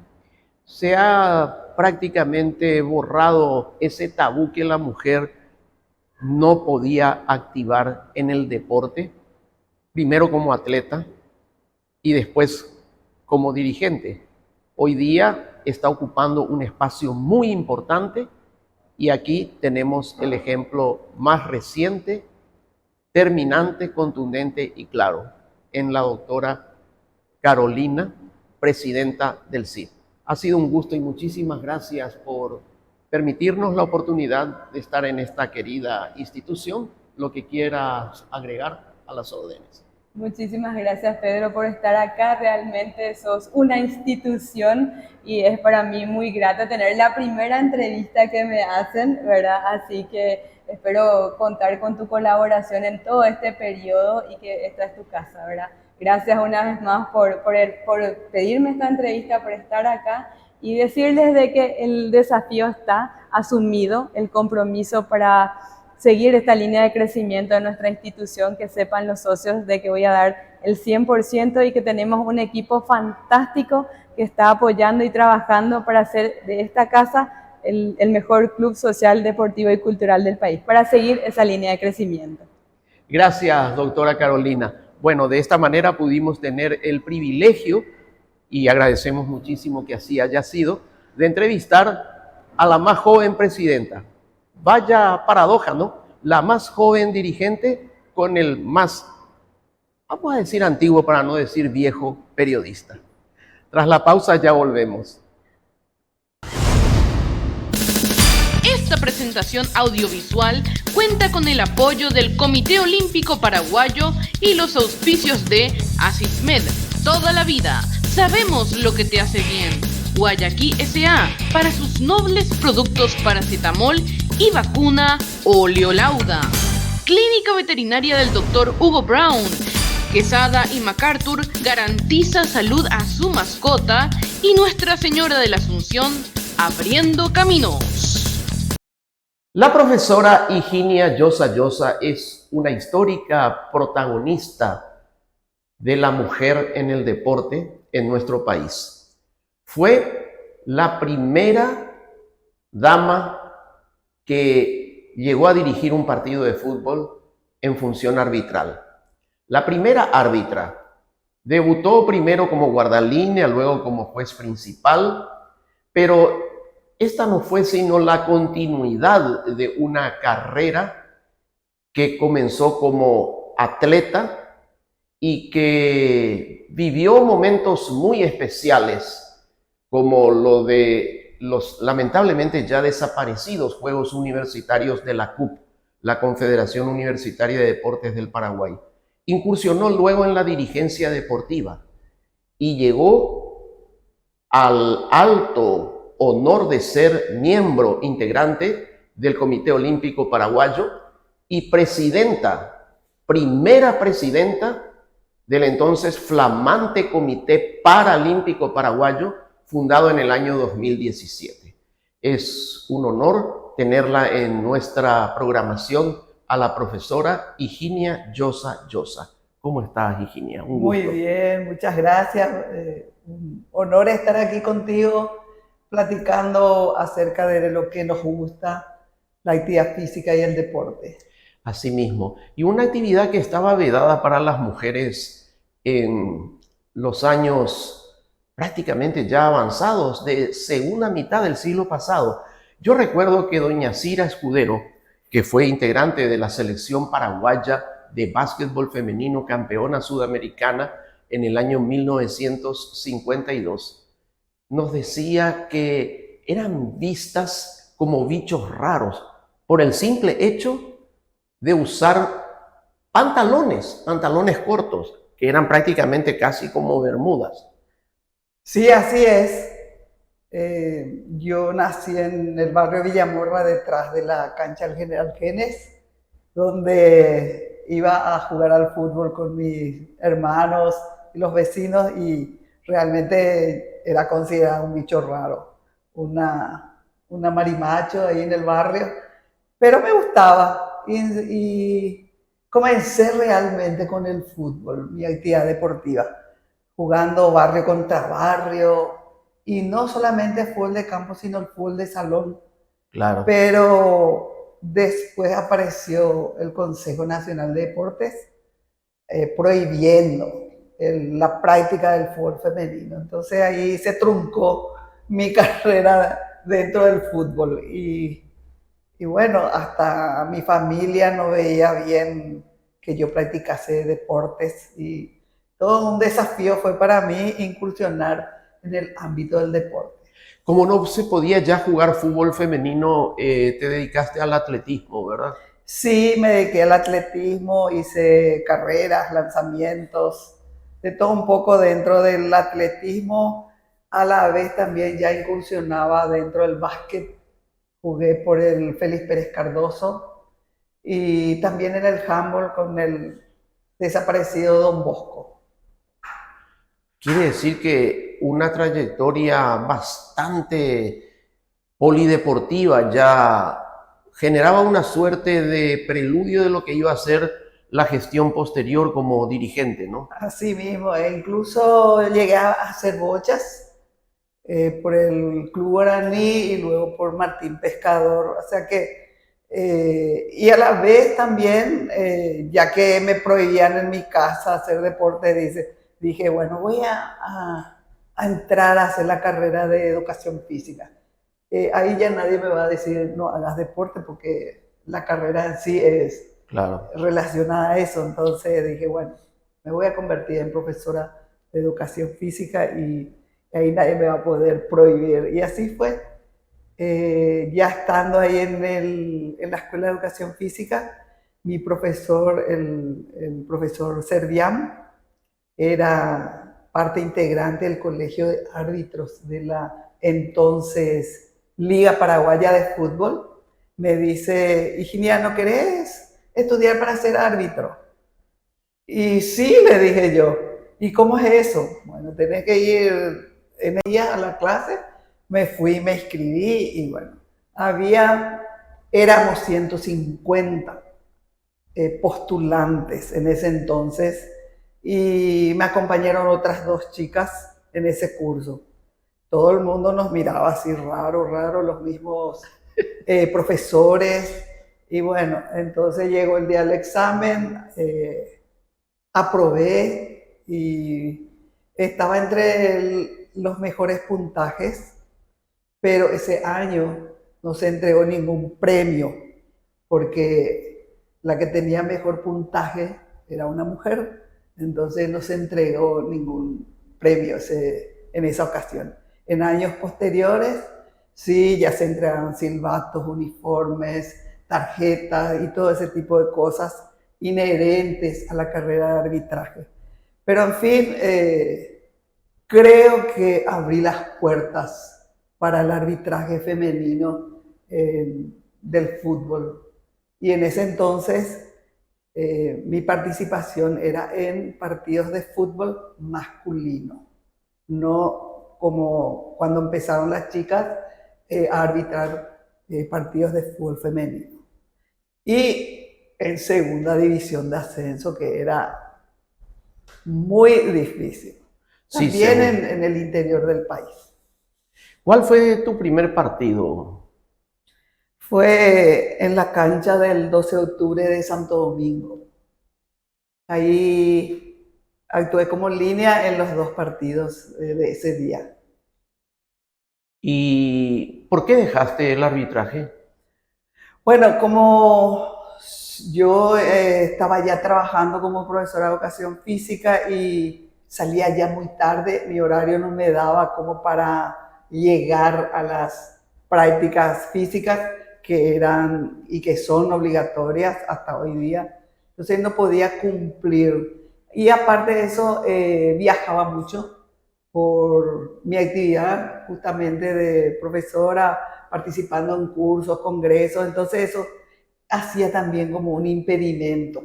Speaker 2: Se ha prácticamente borrado ese tabú que la mujer no podía activar en el deporte, primero como atleta y después como dirigente. Hoy día está ocupando un espacio muy importante y aquí tenemos el ejemplo más reciente, terminante, contundente y claro, en la doctora Carolina, presidenta del CID. Ha sido un gusto y muchísimas gracias por permitirnos la oportunidad de estar en esta querida institución. Lo que quieras agregar a las órdenes.
Speaker 5: Muchísimas gracias, Pedro, por estar acá. Realmente sos una institución y es para mí muy grato tener la primera entrevista que me hacen, ¿verdad? Así que espero contar con tu colaboración en todo este periodo y que esta es tu casa, ¿verdad? Gracias una vez más por pedirme esta entrevista, por estar acá y decirles de que el desafío está asumido, el compromiso para seguir esta línea de crecimiento de nuestra institución, que sepan los socios de que voy a dar el 100% y que tenemos un equipo fantástico que está apoyando y trabajando para hacer de esta casa el mejor club social, deportivo y cultural del país, para seguir esa línea de crecimiento.
Speaker 2: Gracias, doctora Carolina. Bueno, de esta manera pudimos tener el privilegio, y agradecemos muchísimo que así haya sido, de entrevistar a la más joven presidenta. Vaya paradoja, ¿no? La más joven dirigente con el más, vamos a decir antiguo para no decir viejo, periodista. Tras la pausa ya volvemos.
Speaker 1: Esta presentación audiovisual cuenta con el apoyo del Comité Olímpico Paraguayo y los auspicios de Asismed. Toda la vida sabemos lo que te hace bien. Guayaquil S.A. para sus nobles productos paracetamol y vacuna Oleolauda. Clínica Veterinaria del Dr. Hugo Brown. Quesada y MacArthur garantiza salud a su mascota y Nuestra Señora de la Asunción abriendo caminos.
Speaker 2: La profesora Higinia Llosa Llosa es una histórica protagonista de la mujer en el deporte en nuestro país. Fue la primera dama que llegó a dirigir un partido de fútbol en función arbitral. La primera árbitra. Debutó primero como guardalínea, luego como juez principal, pero esta no fue sino la continuidad de una carrera que comenzó como atleta y que vivió momentos muy especiales, como lo de los lamentablemente ya desaparecidos Juegos Universitarios de la CUP, la Confederación Universitaria de Deportes del Paraguay. Incursionó luego en la dirigencia deportiva y llegó al alto honor de ser miembro integrante del Comité Olímpico Paraguayo y primera presidenta del entonces flamante Comité Paralímpico Paraguayo, fundado en el año 2017. Es un honor tenerla en nuestra programación a la profesora Higinia Llosa Llosa. ¿Cómo estás, Higinia? Un gusto.
Speaker 6: Muy bien, muchas gracias. Un honor estar aquí contigo, platicando acerca de lo que nos gusta, la actividad física y el deporte.
Speaker 2: Asimismo, y una actividad que estaba vedada para las mujeres en los años prácticamente ya avanzados, de segunda mitad del siglo pasado. Yo recuerdo que doña Cira Escudero, que fue integrante de la selección paraguaya de básquetbol femenino campeona sudamericana en el año 1952, nos decía que eran vistas como bichos raros por el simple hecho de usar pantalones cortos, que eran prácticamente casi como bermudas.
Speaker 6: Sí, así es. Yo nací en el barrio Villamorra, detrás de la cancha del General Genes, donde iba a jugar al fútbol con mis hermanos y los vecinos, y realmente era considerado un bicho raro, una marimacho ahí en el barrio, pero me gustaba y comencé realmente con el fútbol, mi actividad deportiva, jugando barrio contra barrio, y no solamente fútbol de campo, sino el fútbol de salón.
Speaker 2: Claro.
Speaker 6: Pero después apareció el Consejo Nacional de Deportes prohibiendo la práctica del fútbol femenino. Entonces ahí se truncó mi carrera dentro del fútbol y bueno, hasta mi familia no veía bien que yo practicase deportes y todo un desafío fue para mí incursionar en el ámbito del deporte.
Speaker 2: Como no se podía ya jugar fútbol femenino, te dedicaste al atletismo, ¿verdad?
Speaker 6: Sí, me dediqué al atletismo, hice carreras, lanzamientos, de todo un poco dentro del atletismo. A la vez también ya incursionaba dentro del básquet. Jugué por el Félix Pérez Cardoso y también en el handball con el desaparecido Don Bosco.
Speaker 2: Quiere decir que una trayectoria bastante polideportiva ya generaba una suerte de preludio de lo que iba a ser la gestión posterior como dirigente, ¿no?
Speaker 6: Así mismo, e incluso llegué a hacer bochas por el Club Guaraní y luego por Martín Pescador, o sea que, y a la vez también, ya que me prohibían en mi casa hacer deporte, dije, bueno, voy a entrar a hacer la carrera de educación física. Ahí ya nadie me va a decir, no hagas deporte, porque la carrera en sí es relacionada a eso. Entonces dije, bueno, me voy a convertir en profesora de educación física y ahí nadie me va a poder prohibir. Y así fue. Ya estando ahí en la Escuela de Educación Física, mi profesor, el profesor Servián, era parte integrante del Colegio de Árbitros de la entonces Liga Paraguaya de Fútbol. Me dice, Higinia, ¿no querés estudiar para ser árbitro? Y sí, le dije yo. ¿Y cómo es eso? Bueno, tenés que ir en ella a la clase. Me fui, me inscribí y bueno, éramos 150 postulantes en ese entonces y me acompañaron otras 2 chicas en ese curso. Todo el mundo nos miraba así raro, los mismos profesores. Y bueno, entonces llegó el día del examen, aprobé y estaba entre los mejores puntajes, pero ese año no se entregó ningún premio porque la que tenía mejor puntaje era una mujer, entonces no se entregó ningún premio en esa ocasión. En años posteriores, sí, ya se entregaron silbatos, uniformes, tarjetas y todo ese tipo de cosas inherentes a la carrera de arbitraje. Pero en fin, creo que abrí las puertas para el arbitraje femenino del fútbol. Y en ese entonces mi participación era en partidos de fútbol masculino, no como cuando empezaron las chicas a arbitrar partidos de fútbol femenino. Y en segunda división de ascenso, que era muy difícil, también en el interior del país.
Speaker 2: ¿Cuál fue tu primer partido?
Speaker 6: Fue en la cancha del 12 de octubre de Santo Domingo. Ahí actué como línea en los 2 partidos de ese día.
Speaker 2: ¿Y por qué dejaste el arbitraje?
Speaker 6: Bueno, como yo estaba ya trabajando como profesora de educación física y salía ya muy tarde, mi horario no me daba como para llegar a las prácticas físicas que eran y que son obligatorias hasta hoy día. Entonces no podía cumplir. Y aparte de eso, viajaba mucho por mi actividad justamente de profesora, participando en cursos, congresos. Entonces eso hacía también como un impedimento.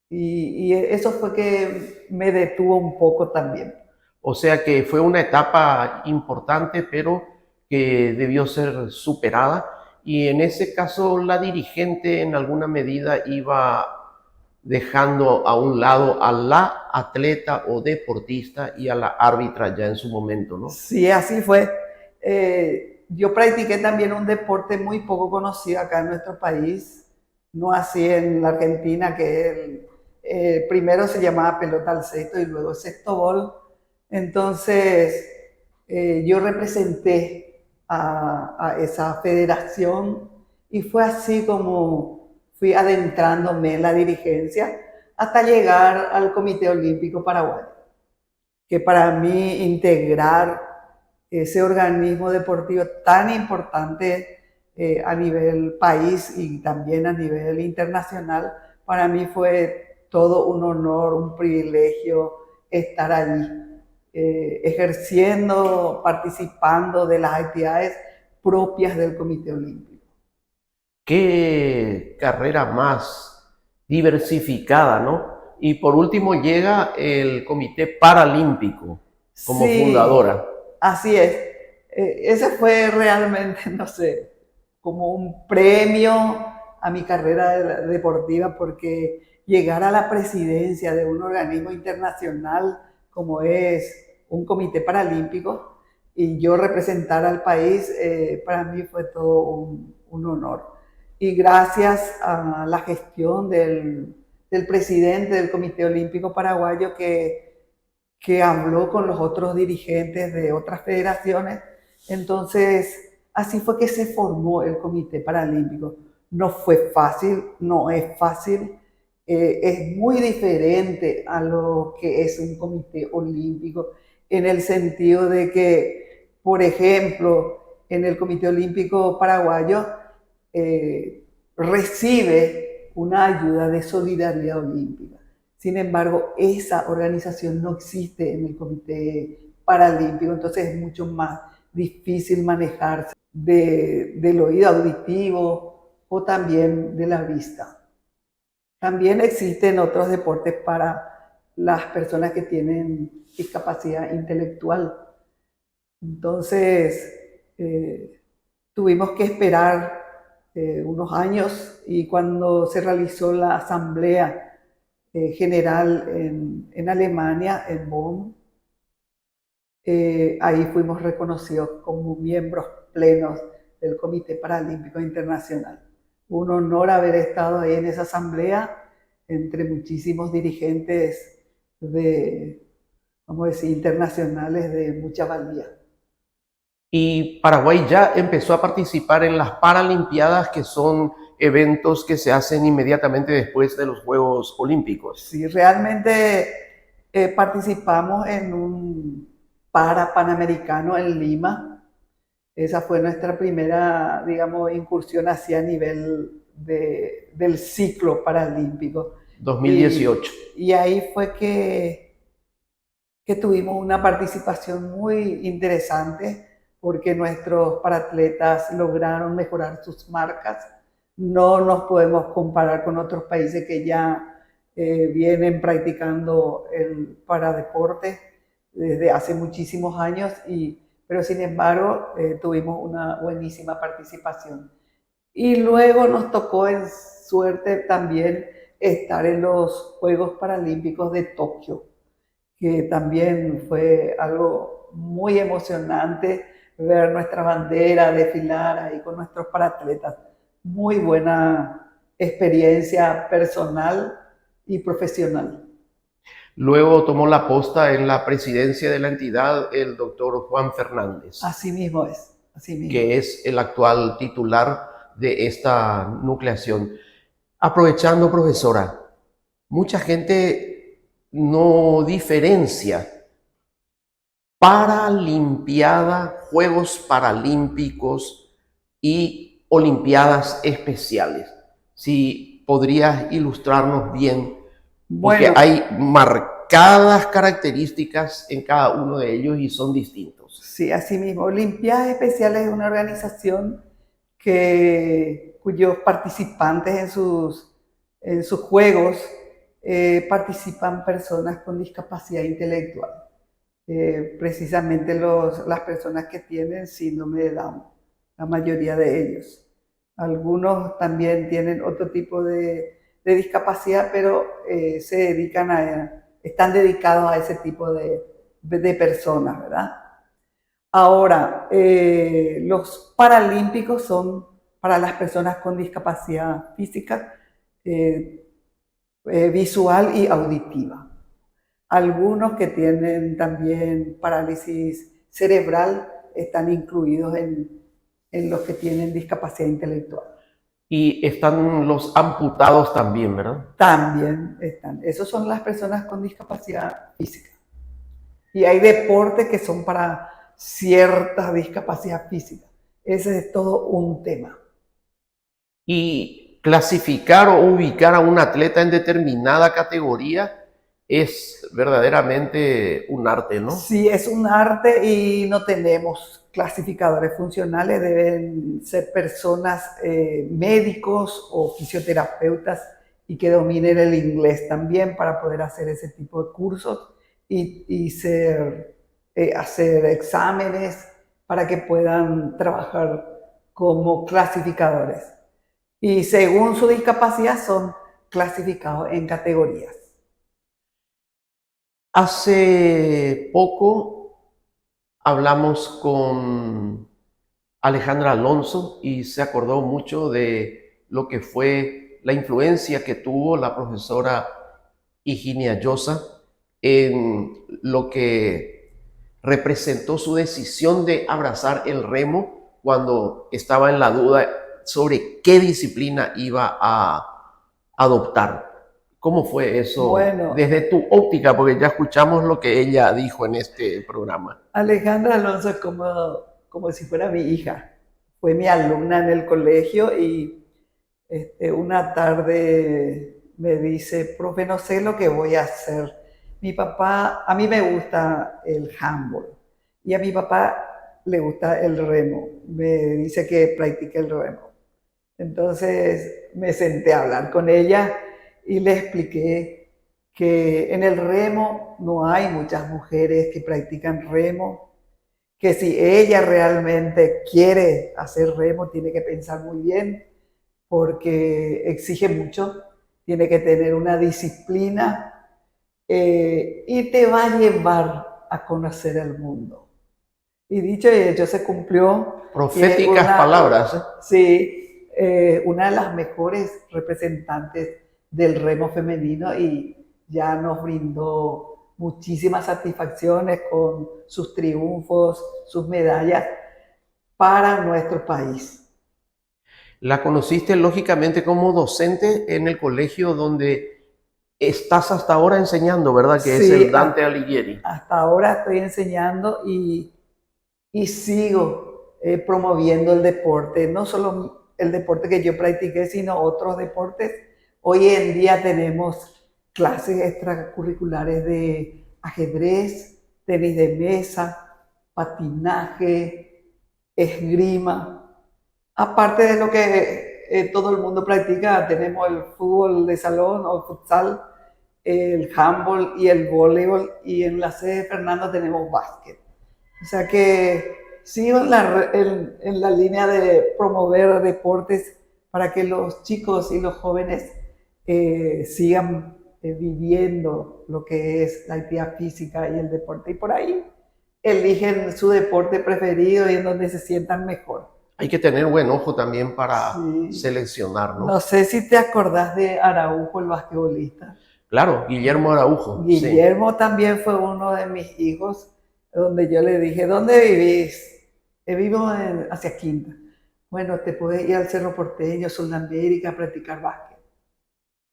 Speaker 6: Y eso fue que me detuvo un poco también.
Speaker 2: O sea que fue una etapa importante, pero que debió ser superada. Y en ese caso, la dirigente en alguna medida iba dejando a un lado a la atleta o deportista y a la árbitra ya en su momento, ¿no?
Speaker 6: Sí, así fue. yo practiqué también un deporte muy poco conocido acá en nuestro país, no así en la Argentina, que primero se llamaba pelota al cesto y luego sextobol. Entonces, yo representé a esa federación y fue así como fui adentrándome en la dirigencia hasta llegar al Comité Olímpico Paraguayo, que para mí integrar ese organismo deportivo tan importante a nivel país y también a nivel internacional, para mí fue todo un honor, un privilegio estar allí, ejerciendo, participando de las actividades propias del Comité Olímpico.
Speaker 2: Qué carrera más diversificada, ¿no? Y por último llega el Comité Paralímpico como
Speaker 6: Sí,
Speaker 2: fundadora.
Speaker 6: así es. Ese fue realmente, no sé, como un premio a mi carrera deportiva, porque llegar a la presidencia de un organismo internacional como es un comité paralímpico y yo representar al país, para mí fue todo un honor. Y gracias a la gestión del presidente del Comité Olímpico Paraguayo que habló con los otros dirigentes de otras federaciones. Entonces, así fue que se formó el Comité Paralímpico. No fue fácil, no es fácil, es muy diferente a lo que es un comité olímpico, en el sentido de que, por ejemplo, en el Comité Olímpico Paraguayo recibe una ayuda de solidaridad olímpica. Sin embargo, esa organización no existe en el Comité Paralímpico, entonces es mucho más difícil manejarse del oído auditivo o también de la vista. También existen otros deportes para las personas que tienen discapacidad intelectual. Entonces, tuvimos que esperar unos años y cuando se realizó la asamblea general en Alemania, en Bonn, ahí fuimos reconocidos como miembros plenos del Comité Paralímpico Internacional. Un honor haber estado ahí en esa asamblea entre muchísimos dirigentes vamos a decir, internacionales de mucha valía.
Speaker 2: Y Paraguay ya empezó a participar en las Paralimpiadas, que son eventos que se hacen inmediatamente después de los Juegos Olímpicos.
Speaker 6: Sí, realmente participamos en un Panamericano en Lima. Esa fue nuestra primera, digamos, incursión hacia nivel del ciclo paralímpico.
Speaker 2: 2018.
Speaker 6: Y ahí fue que tuvimos una participación muy interesante, porque nuestros paratletas lograron mejorar sus marcas. No nos podemos comparar con otros países que ya vienen practicando el paradeporte desde hace muchísimos años, pero sin embargo tuvimos una buenísima participación. Y luego nos tocó en suerte también estar en los Juegos Paralímpicos de Tokio, que también fue algo muy emocionante ver nuestra bandera desfilar ahí con nuestros paratletas. Muy buena experiencia personal y profesional.
Speaker 2: Luego tomó la posta en la presidencia de la entidad el doctor Juan Fernández.
Speaker 6: Así mismo es, así mismo.
Speaker 2: Que es el actual titular de esta nucleación. Aprovechando, profesora, mucha gente no diferencia Paralimpiada, Juegos Paralímpicos y Olimpiadas Especiales. Si podrías ilustrarnos bien, porque
Speaker 6: Bueno,
Speaker 2: hay marcadas características en cada uno de ellos y son distintos.
Speaker 6: sí, así mismo. Olimpiadas Especiales es una organización cuyos participantes en sus juegos participan personas con discapacidad intelectual. Precisamente las personas que tienen síndrome de Down, la mayoría de ellos. Algunos también tienen otro tipo de discapacidad, pero están dedicados a ese tipo de personas, ¿verdad? Ahora, los paralímpicos son para las personas con discapacidad física, visual y auditiva. Algunos que tienen también parálisis cerebral están incluidos en los que tienen discapacidad intelectual.
Speaker 2: Y están los amputados también, ¿verdad?
Speaker 6: También están. Esos son las personas con discapacidad física. Y hay deportes que son para cierta discapacidad física. Ese es todo un tema.
Speaker 2: Y clasificar o ubicar a un atleta en determinada categoría es verdaderamente un arte, ¿no?
Speaker 6: Sí, es un arte y no tenemos clasificadores funcionales, deben ser personas, médicos o fisioterapeutas y que dominen el inglés también para poder hacer ese tipo de cursos y hacer exámenes para que puedan trabajar como clasificadores. Y según su discapacidad son clasificados en categorías.
Speaker 2: Hace poco hablamos con Alejandra Alonso y se acordó mucho de lo que fue la influencia que tuvo la profesora Higinia Llosa en lo que representó su decisión de abrazar el remo cuando estaba en la duda sobre qué disciplina iba a adoptar. ¿Cómo fue eso?
Speaker 6: Bueno,
Speaker 2: desde tu óptica, porque ya escuchamos lo que ella dijo en este programa.
Speaker 6: Alejandra Alonso es como si fuera mi hija. Fue mi alumna en el colegio y una tarde me dice, profe, no sé lo que voy a hacer. Mi papá, a mí me gusta el handball y a mi papá le gusta el remo. Me dice que practique el remo. Entonces me senté a hablar con ella y le expliqué que en el remo no hay muchas mujeres que practican remo, que si ella realmente quiere hacer remo tiene que pensar muy bien porque exige mucho, tiene que tener una disciplina y te va a llevar a conocer el mundo. Y dicho y hecho se cumplió.
Speaker 2: Proféticas palabras.
Speaker 6: Sí, una de las mejores representantes del remo femenino y ya nos brindó muchísimas satisfacciones con sus triunfos, sus medallas para nuestro país.
Speaker 2: La conociste lógicamente como docente en el colegio donde estás hasta ahora enseñando, ¿verdad? Que
Speaker 6: Sí,
Speaker 2: es el Dante Alighieri.
Speaker 6: Hasta ahora estoy enseñando y sigo promoviendo el deporte, no solo el deporte que yo practiqué, sino otros deportes. Hoy en día tenemos clases extracurriculares de ajedrez, tenis de mesa, patinaje, esgrima. Aparte de lo que todo el mundo practica, tenemos el fútbol de salón o futsal, el handball y el voleibol, y en la sede de Fernando tenemos básquet. O sea que sigo en la línea de promover deportes para que los chicos y los jóvenes sigan viviendo lo que es la actividad física y el deporte. Y por ahí eligen su deporte preferido y en donde se sientan mejor.
Speaker 2: Hay que tener buen ojo también para seleccionar, ¿no?
Speaker 6: No sé si te acordás de Araujo, el basquetbolista.
Speaker 2: Claro, Guillermo Araujo.
Speaker 6: Guillermo también fue uno de mis hijos, donde yo le dije, ¿dónde vivís? Vivo hacia Quinta. Bueno, te puedes ir al Cerro Porteño, Sudamérica, a practicar básquet.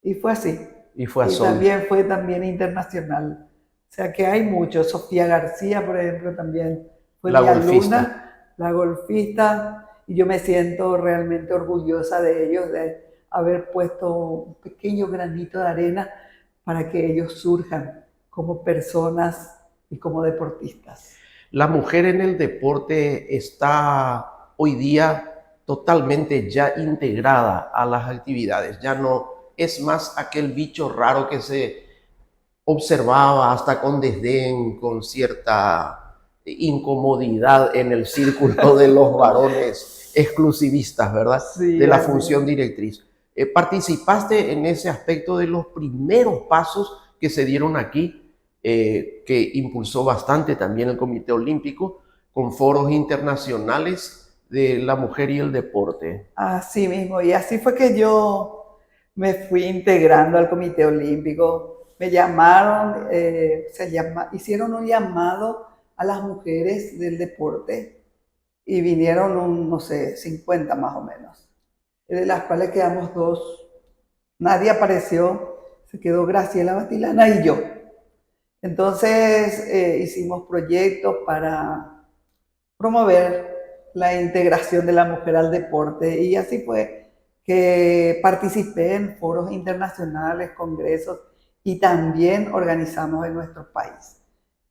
Speaker 6: Y fue así.
Speaker 2: Y fue así.
Speaker 6: También fue internacional. O sea que hay muchos. Sofía García, por ejemplo, también fue mi alumna, la golfista. Y yo me siento realmente orgullosa de ellos, de haber puesto un pequeño granito de arena para que ellos surjan como personas y como deportistas.
Speaker 2: La mujer en el deporte está hoy día totalmente ya integrada a las actividades. Ya no es más aquel bicho raro que se observaba hasta con desdén, con cierta incomodidad en el círculo de los varones exclusivistas, ¿verdad?
Speaker 6: Sí,
Speaker 2: de la función directriz. ¿Participaste en ese aspecto de los primeros pasos que se dieron aquí, que impulsó bastante también el Comité Olímpico, con foros internacionales de la mujer y el deporte.
Speaker 6: Así mismo, y así fue que yo me fui integrando al Comité Olímpico. Me llamaron, hicieron un llamado a las mujeres del deporte y vinieron, no sé, 50 más o menos, de las cuales quedamos 2. Nadie apareció, se quedó Graciela Batilana y yo. Entonces hicimos proyectos para promover la integración de la mujer al deporte, y así fue que participé en foros internacionales, congresos, y también organizamos en nuestro país.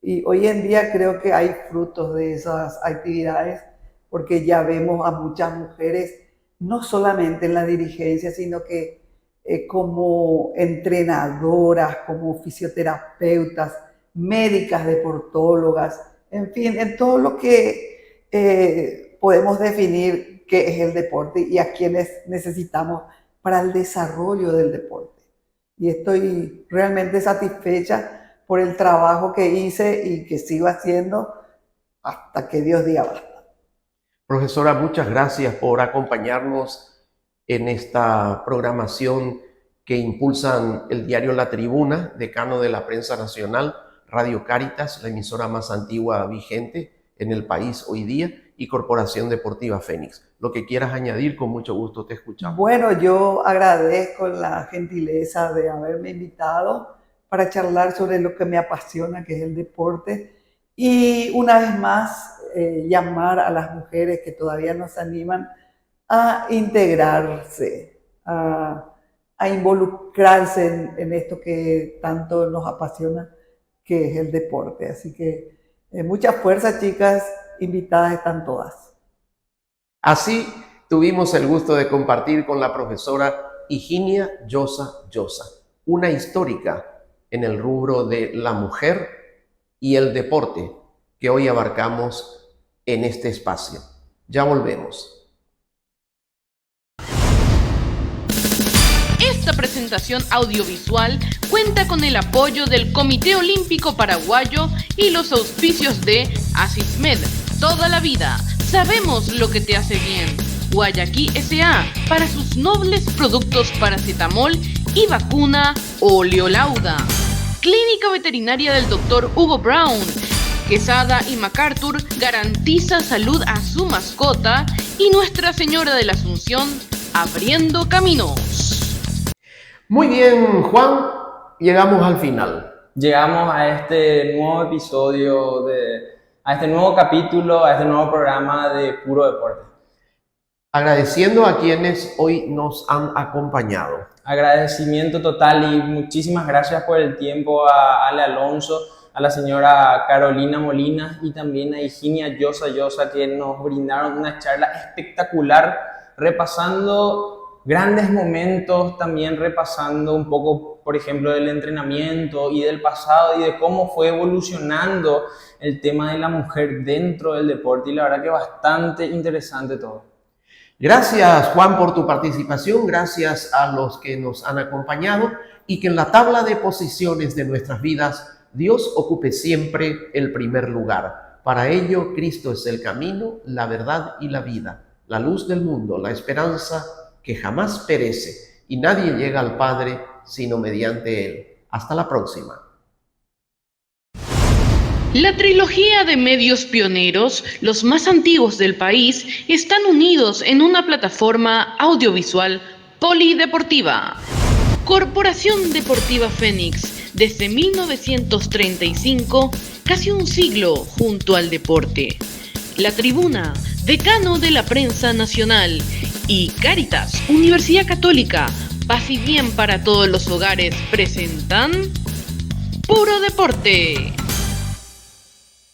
Speaker 6: Y hoy en día creo que hay frutos de esas actividades, porque ya vemos a muchas mujeres, no solamente en la dirigencia, sino que como entrenadoras, como fisioterapeutas, médicas, deportólogas, en fin, en todo lo que podemos definir qué es el deporte y a quienes necesitamos para el desarrollo del deporte. Y estoy realmente satisfecha por el trabajo que hice y que sigo haciendo hasta que Dios diga basta.
Speaker 2: Profesora, muchas gracias por acompañarnos en esta programación que impulsan el diario La Tribuna, decano de la prensa nacional, Radio Cáritas, la emisora más antigua vigente en el país hoy día, y Corporación Deportiva Fénix. Lo que quieras añadir, con mucho gusto te escuchamos.
Speaker 6: Bueno, yo agradezco la gentileza de haberme invitado para charlar sobre lo que me apasiona, que es el deporte, y una vez más llamar a las mujeres que todavía no se animan a integrarse, a involucrarse en esto que tanto nos apasiona, que es el deporte. Así que mucha fuerza, chicas, invitadas están todas.
Speaker 2: Así tuvimos el gusto de compartir con la profesora Higinia Llosa Llosa, una histórica en el rubro de la mujer y el deporte que hoy abarcamos en este espacio. Ya volvemos.
Speaker 1: Esta presentación audiovisual cuenta con el apoyo del Comité Olímpico Paraguayo y los auspicios de Asismed, toda la vida, sabemos lo que te hace bien. Guayaquil S.A. para sus nobles productos paracetamol y vacuna Oleolauda. Clínica Veterinaria del Dr. Hugo Brown. Quesada y MacArthur garantiza salud a su mascota, y Nuestra Señora de la Asunción, abriendo caminos.
Speaker 2: Muy bien, Juan, llegamos al final.
Speaker 3: Llegamos a este nuevo episodio, a este nuevo capítulo, a este nuevo programa de Puro Deporte.
Speaker 2: Agradeciendo a quienes hoy nos han acompañado.
Speaker 3: Agradecimiento total y muchísimas gracias por el tiempo a Ale Alonso, a la señora Carolina Molina y también a Higinia Llosa Llosa, que nos brindaron una charla espectacular, repasando grandes momentos, también repasando un poco, por ejemplo, del entrenamiento y del pasado y de cómo fue evolucionando el tema de la mujer dentro del deporte, y la verdad que bastante interesante todo.
Speaker 2: Gracias, Juan, por tu participación, gracias a los que nos han acompañado, y que en la tabla de posiciones de nuestras vidas Dios ocupe siempre el primer lugar. Para ello, Cristo es el camino, la verdad y la vida, la luz del mundo, la esperanza que jamás perece, y nadie llega al Padre sino mediante Él. Hasta la próxima.
Speaker 1: La trilogía de medios pioneros, los más antiguos del país, están unidos en una plataforma audiovisual polideportiva. Corporación Deportiva Fénix, desde 1935, casi un siglo junto al deporte. La Tribuna, decano de la prensa nacional, y Cáritas, Universidad Católica, paz y bien para todos los hogares, presentan Puro Deporte.